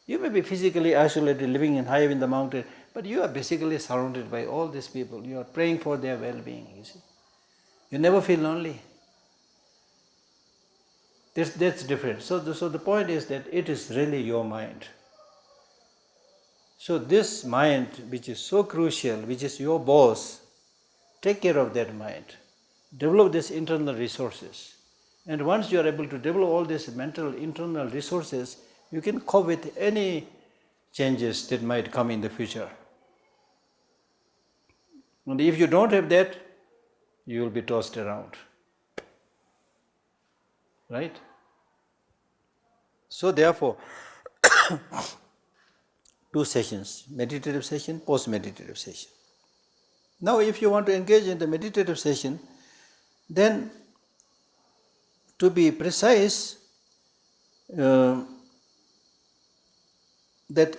you may be physically isolated, living high in the mountain, but you are basically surrounded by all these people. You are praying for their well-being, you see. You never feel lonely. That's different. So the point is that it is really your mind. So this mind, which is so crucial, which is your boss, take care of that mind. Develop these internal resources. And once you are able to develop all these mental internal resources, you can cope with any changes that might come in the future. And if you don't have that, you will be tossed around. Right? So therefore, 2 sessions, meditative session, post-meditative session. Now if you want to engage in the meditative session, then to be precise, that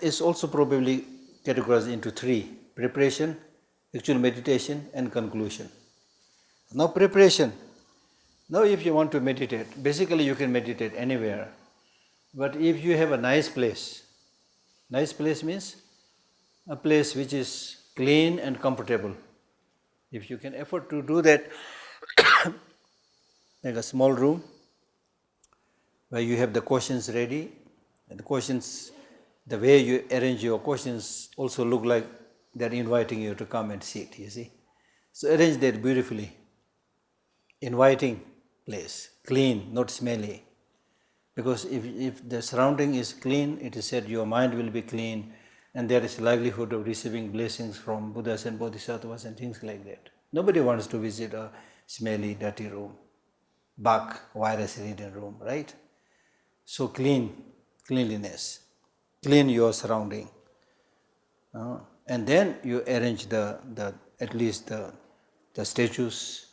is also probably categorized into 3: preparation, actual meditation and conclusion. Now preparation. Now if you want to meditate, basically you can meditate anywhere. But if you have a nice place means a place which is clean and comfortable. If you can afford to do that, like a small room where you have the questions ready, and the questions, the way you arrange your questions also look like they're inviting you to come and sit, you see. So arrange that beautifully. Inviting place, clean, not smelly. Because if the surrounding is clean, it is said your mind will be clean, and there is likelihood of receiving blessings from Buddhas and Bodhisattvas and things like that. Nobody wants to visit a smelly, dirty room, bug, virus-ridden room, right? So cleanliness, clean your surrounding, and then you arrange at least the statues,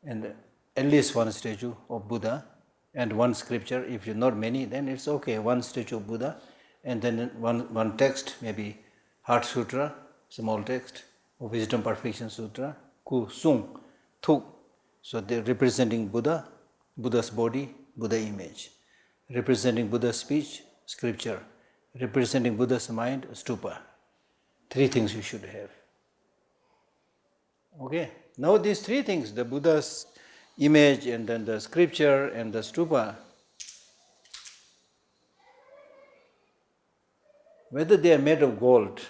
and at least one statue of Buddha and one scripture. If you're not many, then it's okay. One statue of Buddha, and then one text, maybe Heart Sutra, small text, or Wisdom Perfection Sutra, Ku Sung, Thuk, So they're representing Buddha, Buddha's body, Buddha image. Representing Buddha's speech, scripture. Representing Buddha's mind, stupa. 3 things you should have. Okay. Now these 3 things, the Buddha's image and then the scripture and the stupa, whether they are made of gold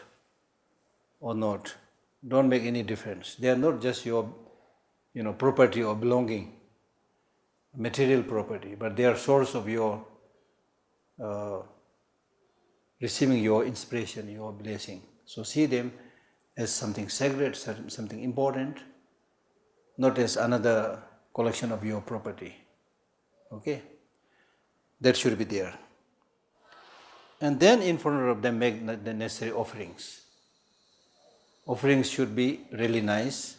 or not, don't make any difference. They are not just your property or belonging, material property, but they are source of your receiving your inspiration, your blessing. So see them as something sacred, something important, not as another collection of your property. Okay? That should be there. And then in front of them make the necessary offerings. Offerings should be really nice.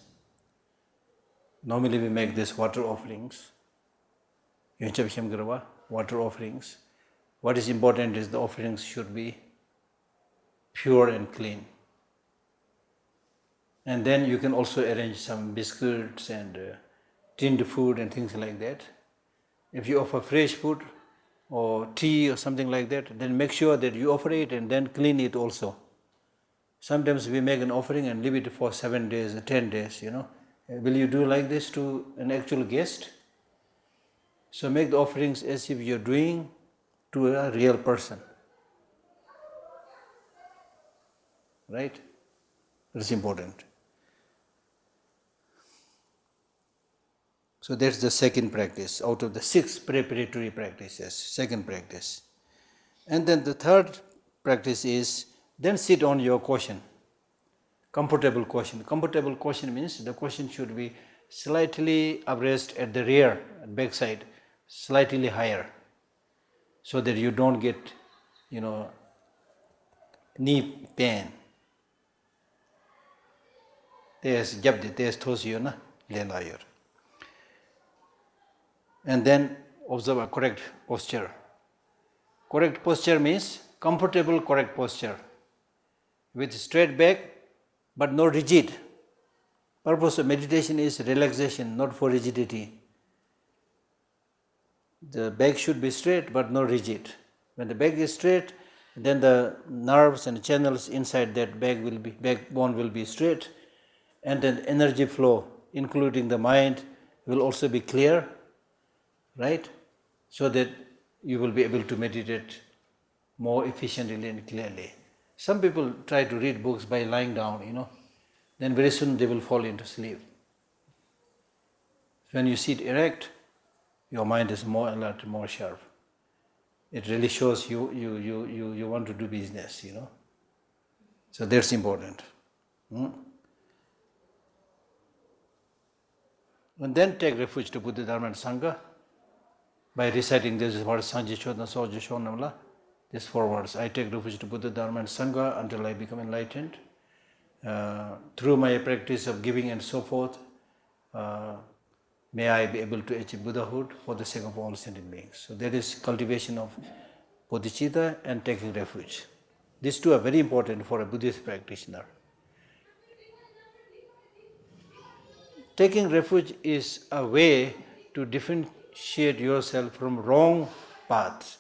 Normally we make this water offerings. Water offerings. What is important is the offerings should be pure and clean. And then you can also arrange some biscuits and tinned food and things like that. If you offer fresh food or tea or something like that, then make sure that you offer it and then clean it also. Sometimes we make an offering and leave it for 7 days or 10 days, Will you do like this to an actual guest? So make the offerings as if you're doing to a real person. Right? That's important. So that's the second practice out of the 6 preparatory practices, second practice. And then the third practice is then sit on your cushion, comfortable cushion. Comfortable cushion means the cushion should be slightly upraised at the rear, backside, slightly higher, so that you don't get, knee pain. And then observe a correct posture. Correct posture means comfortable, correct posture with straight back but not rigid. Purpose of meditation is relaxation, not for rigidity. The back should be straight but not rigid. When the back is straight, then the nerves and channels inside that backbone will be straight, and then energy flow, including the mind, will also be clear, right? So that you will be able to meditate more efficiently and clearly. Some people try to read books by lying down, then very soon they will fall into sleep. When you sit erect, your mind is more alert, more sharp. It really shows you want to do business, So that's important. And then take refuge to Buddha, Dharma and Sangha by reciting this words, Sanji Chodna Soja Shonamla, these 4 words. I take refuge to Buddha, Dharma and Sangha until I become enlightened. Through my practice of giving and so forth, may I be able to achieve Buddhahood for the sake of all sentient beings. So that is cultivation of bodhicitta and taking refuge. These 2 are very important for a Buddhist practitioner. Taking refuge is a way to differentiate yourself from wrong paths.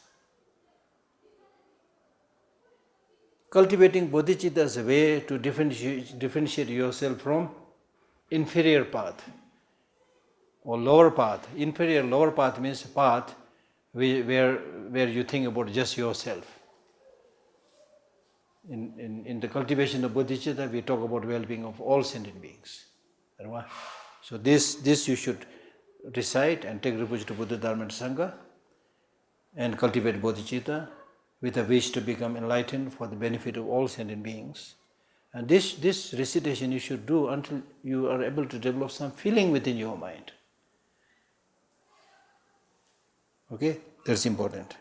Cultivating bodhicitta is a way to differentiate yourself from inferior path or lower path. Inferior, lower path means path where you think about just yourself. In the cultivation of bodhicitta, we talk about well-being of all sentient beings. So this you should recite and take refuge to Buddha, Dharma and Sangha and cultivate bodhicitta with a wish to become enlightened for the benefit of all sentient beings. And this recitation you should do until you are able to develop some feeling within your mind. Okay, that's important.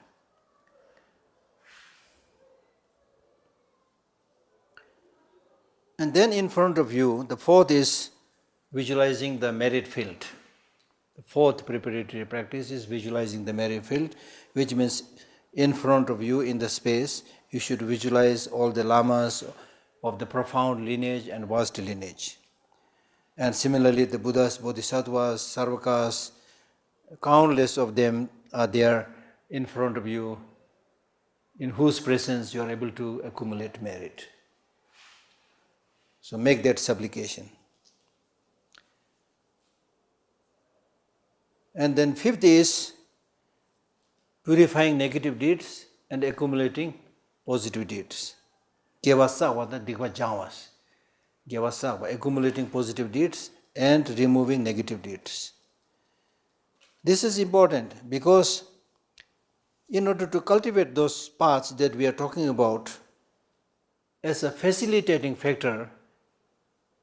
And then in front of you, the 4th is visualizing the merit field. The 4th preparatory practice is visualizing the merit field, which means in front of you in the space, you should visualize all the lamas of the profound lineage and vast lineage. And similarly, the Buddhas, Bodhisattvas, Sarvakas, countless of them are there in front of you, in whose presence you are able to accumulate merit. So make that supplication. And then fifth is purifying negative deeds and accumulating positive deeds. Gyavasa vada digva javas. Gyavasa, accumulating positive deeds and removing negative deeds. This is important because in order to cultivate those paths that we are talking about, as a facilitating factor,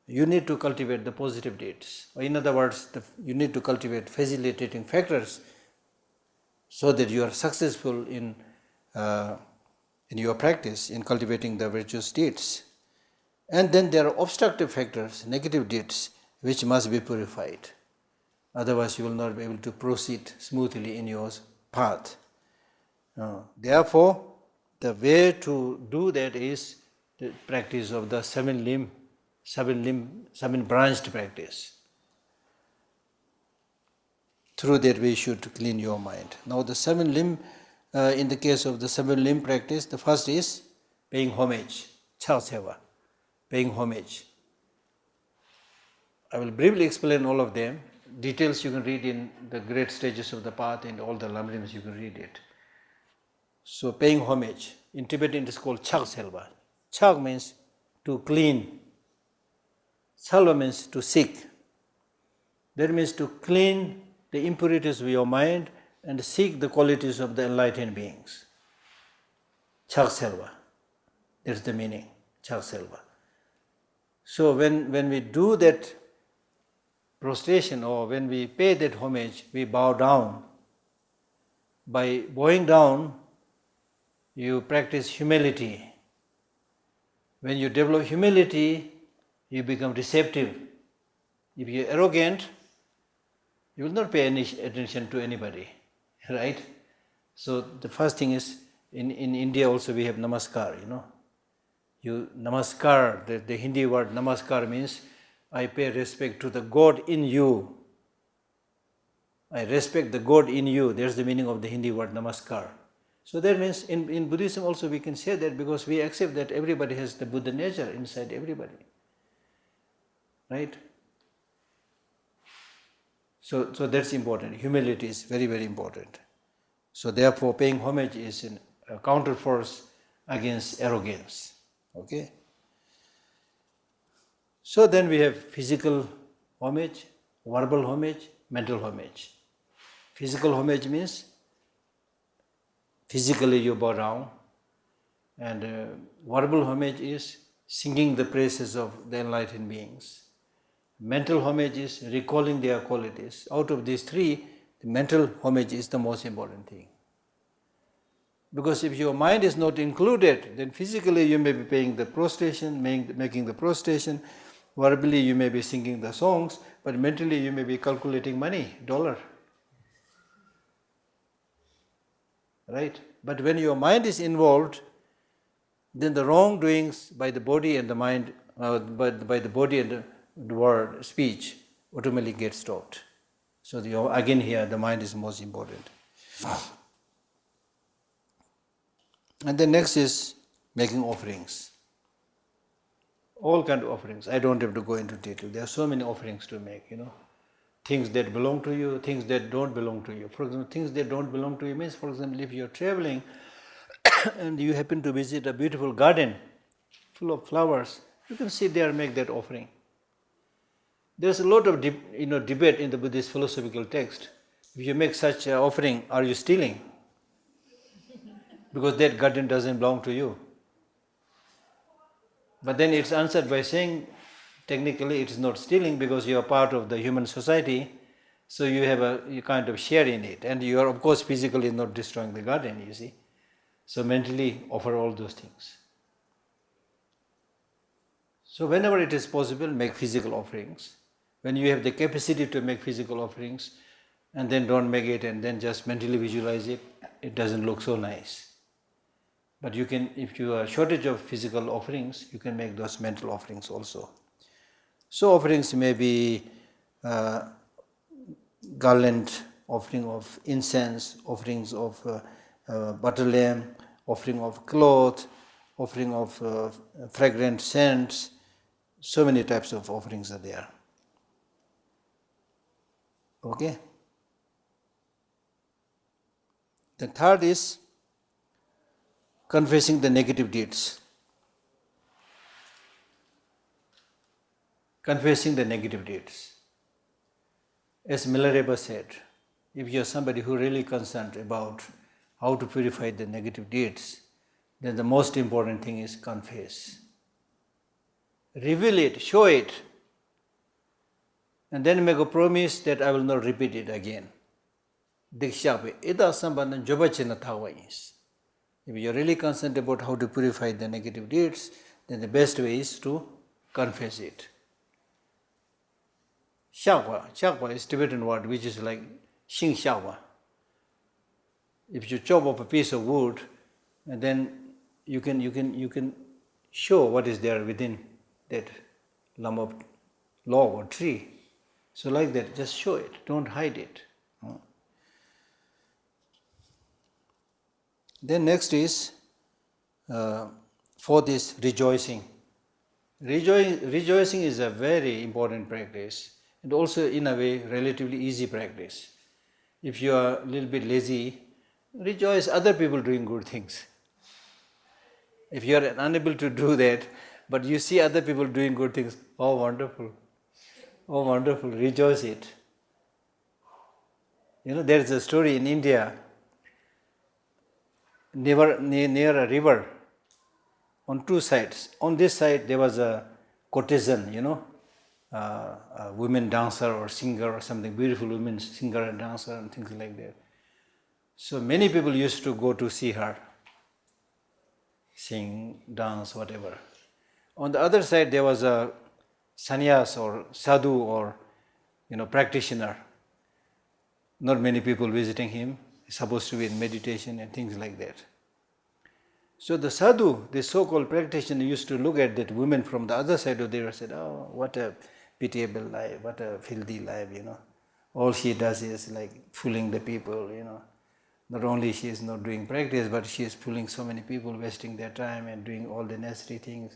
you need to cultivate the positive deeds. Or in other words, you need to cultivate facilitating factors so that you are successful in your practice, in cultivating the virtuous deeds. And then there are obstructive factors, negative deeds, which must be purified. Otherwise, you will not be able to proceed smoothly in your path. Therefore, the way to do that is the practice of the seven branched practice. Through that we should clean your mind. Now the seven limb, in the case of the seven limb practice, the first is paying homage, chal seva, paying homage. I will briefly explain all of them. Details you can read in the great stages of the path, and all the lamrims you can read it. So paying homage, in Tibetan it is called chag selva. Chag means to clean. Salva means to seek. That means to clean the impurities of your mind and seek the qualities of the enlightened beings. Chag selva. That's the meaning, chag selva. So when we do that prostration, or when we pay that homage, we bow down. By bowing down, you practice humility. When you develop humility, you become receptive. If you are arrogant, you will not pay any attention to anybody, right? So the first thing is, in India also we have namaskar, You namaskar, the Hindi word namaskar means I pay respect to the God in you. I respect the God in you. There's the meaning of the Hindi word namaskar. So that means in Buddhism also we can say that, because we accept that everybody has the Buddha nature inside everybody. Right? So that's important. Humility is very, very important. So therefore paying homage is a counterforce against arrogance. Okay? So then we have physical homage, verbal homage, mental homage. Physical homage means physically you bow down, and verbal homage is singing the praises of the enlightened beings. Mental homage is recalling their qualities. Out of these three, the mental homage is the most important thing. Because if your mind is not included, then physically you may be paying the prostration, making the prostration, verbally you may be singing the songs, but mentally you may be calculating money, dollar. Right? But when your mind is involved, then the wrongdoings by the body and the mind, by the body and the word, speech, automatically gets stopped. So again here, the mind is most important. And the next is making offerings. All kind of offerings. I don't have to go into detail. There are so many offerings to make, Things that belong to you, things that don't belong to you. For example, things that don't belong to you means, for example, if you're traveling and you happen to visit a beautiful garden full of flowers, you can sit there and make that offering. There's a lot of debate in the Buddhist philosophical text. If you make such an offering, are you stealing? Because that garden doesn't belong to you. But then it's answered by saying, technically it is not stealing, because you are part of the human society, so you have a kind of share in it. And you are, of course, physically not destroying the garden, you see. So mentally offer all those things. So whenever it is possible, make physical offerings. When you have the capacity to make physical offerings, and then don't make it and then just mentally visualize it, it doesn't look so nice. But you can, if you are shortage of physical offerings, you can make those mental offerings also. So offerings may be garland, offering of incense, offerings of butter lamb, offering of cloth, offering of fragrant scents. So many types of offerings are there. Okay. The third is confessing the negative deeds. Confessing the negative deeds. As Milarepa said, if you are somebody who really concerned about how to purify the negative deeds, then the most important thing is confess. Reveal it, show it, and then make a promise that I will not repeat it again. If you are really concerned about how to purify the negative deeds, then the best way is to confess it. Shakwa is Tibetan word which is like Xing Shakwa. If you chop up a piece of wood, and then you can show what is there within that lump of log or tree. So like that, just show it, don't hide it. Then next is, fourth is rejoicing. Rejoicing is a very important practice, and also in a way relatively easy practice. If you are a little bit lazy, rejoice other people doing good things. If you are unable to do that, but you see other people doing good things, oh wonderful, rejoice it. There is a story in India, near a river, on two sides. On this side there was a courtesan, a women dancer or singer or something, beautiful women singer and dancer and things like that. So many people used to go to see her, sing, dance, whatever. On the other side there was a sannyas or sadhu or practitioner. Not many people visiting him, he's supposed to be in meditation and things like that. So the sadhu, the so-called practitioner, used to look at that woman from the other side of the river and said, oh, what a pitiable life, what a filthy life, All she does is like fooling the people, Not only she is not doing practice, but she is fooling so many people, wasting their time and doing all the nasty things.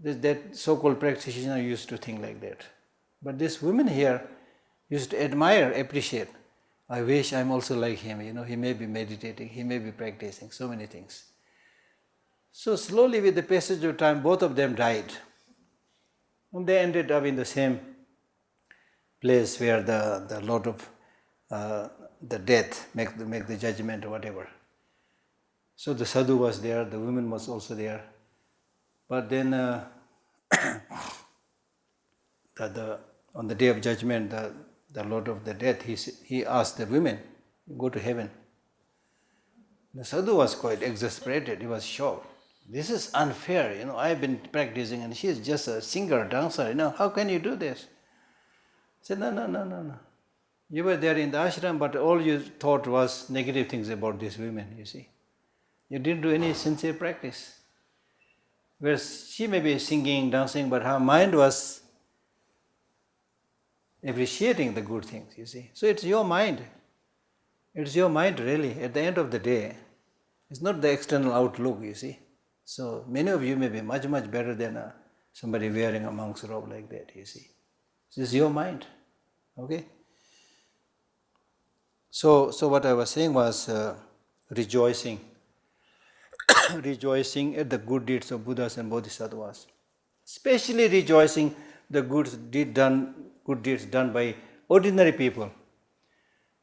That so-called practitioner used to think like that. But this woman here used to admire, appreciate. I wish I'm also like him, he may be meditating, he may be practicing, so many things. So slowly with the passage of time, both of them died. And they ended up in the same place where the Lord of the death make the judgment or whatever. So the sadhu was there, the woman was also there. But then on the day of judgment, the Lord of the death, he asked the women, go to heaven. The sadhu was quite exasperated, he was shocked. This is unfair, I've been practicing and she is just a singer, dancer, how can you do this? He said, no. You were there in the ashram, but all you thought was negative things about these women, you see. You didn't do any sincere practice. Whereas she may be singing, dancing, but her mind was appreciating the good things, you see. So it's your mind. It's your mind really, at the end of the day. It's not the external outlook, you see. So many of you may be much, much better than somebody wearing a monk's robe like that, you see. This is your mind, okay? So what I was saying was rejoicing. Rejoicing at the good deeds of Buddhas and Bodhisattvas. Especially rejoicing the good deeds done by ordinary people.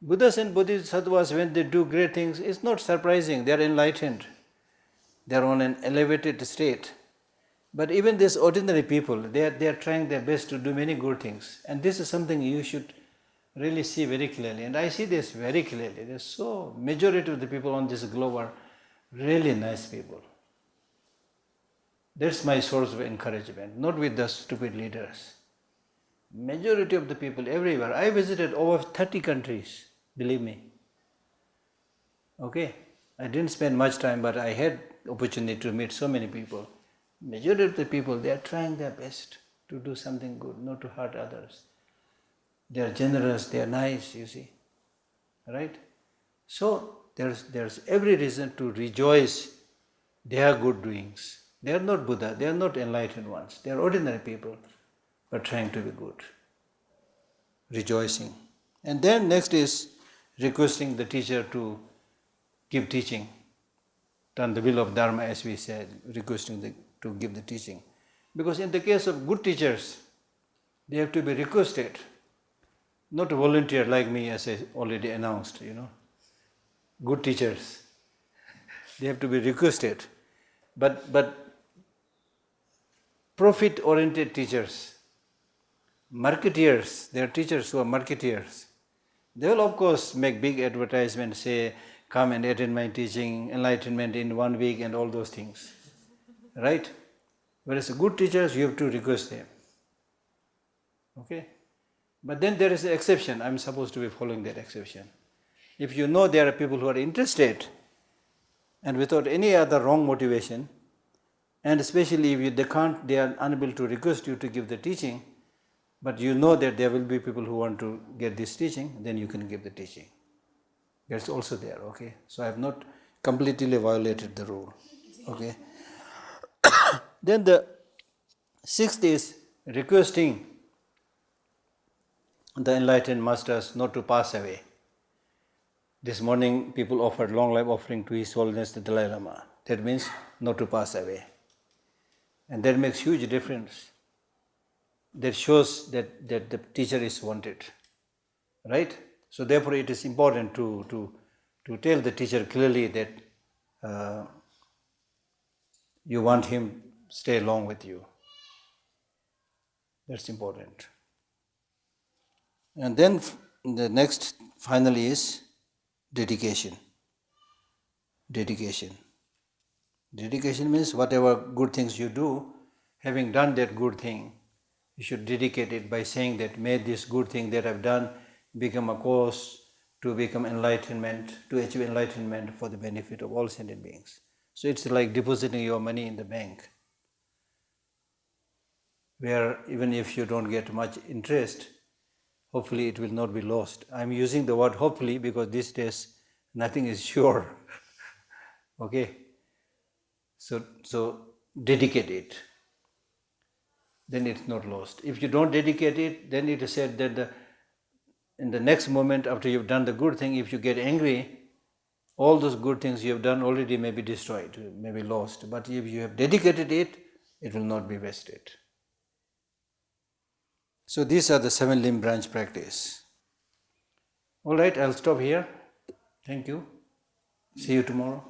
Buddhas and Bodhisattvas, when they do great things, it's not surprising, they are enlightened. They are on an elevated state. But even these ordinary people, they are trying their best to do many good things. And this is something you should really see very clearly. And I see this very clearly. There's so majority of the people on this globe are really nice people. That's my source of encouragement, not with the stupid leaders. Majority of the people everywhere. I visited over 30 countries, believe me. Okay, I didn't spend much time, but I had opportunity to meet so many people. Majority of the people, they are trying their best. to do something good, not to hurt others. They are generous, they are nice, you see. Right? So there's every reason to rejoice their good doings. They are not Buddha, they are not enlightened ones. They are ordinary people, but trying to be good. Rejoicing. And then next is requesting the teacher to give teaching. Done the will of Dharma, as we said, requesting to give the teaching. Because in the case of good teachers, they have to be requested, not a volunteer like me, as I already announced, Good teachers, they have to be requested. But profit-oriented teachers, marketeers, there are teachers who are marketeers. They will of course make big advertisements, say, come and attend my teaching, enlightenment in 1 week and all those things. Right? Whereas good teachers, you have to request them. Okay? But then there is an exception. I am supposed to be following that exception. If you know there are people who are interested and without any other wrong motivation, and especially if they are unable to request you to give the teaching, but you know that there will be people who want to get this teaching, then you can give the teaching. That's also there, okay? So I have not completely violated the rule, okay? Then the sixth is requesting the enlightened masters not to pass away. This morning people offered long life offering to His Holiness the Dalai Lama. That means not to pass away. And that makes huge difference. That shows that the teacher is wanted. Right? So therefore it is important to tell the teacher clearly that you want him stay along with you. That's important. And then the next finally is dedication. Dedication. Dedication means whatever good things you do, having done that good thing, you should dedicate it by saying that may this good thing that I've done become a cause to become enlightenment, to achieve enlightenment for the benefit of all sentient beings. So it's like depositing your money in the bank, where even if you don't get much interest, hopefully it will not be lost. I'm using the word hopefully because these days nothing is sure. Okay? So dedicate it. Then it's not lost. If you don't dedicate it, then it is said that in the next moment after you've done the good thing, if you get angry, all those good things you have done already may be destroyed, may be lost. But if you have dedicated it, it will not be wasted. So these are the 7 limb branch practice. All right, I'll stop here. Thank you. See you tomorrow.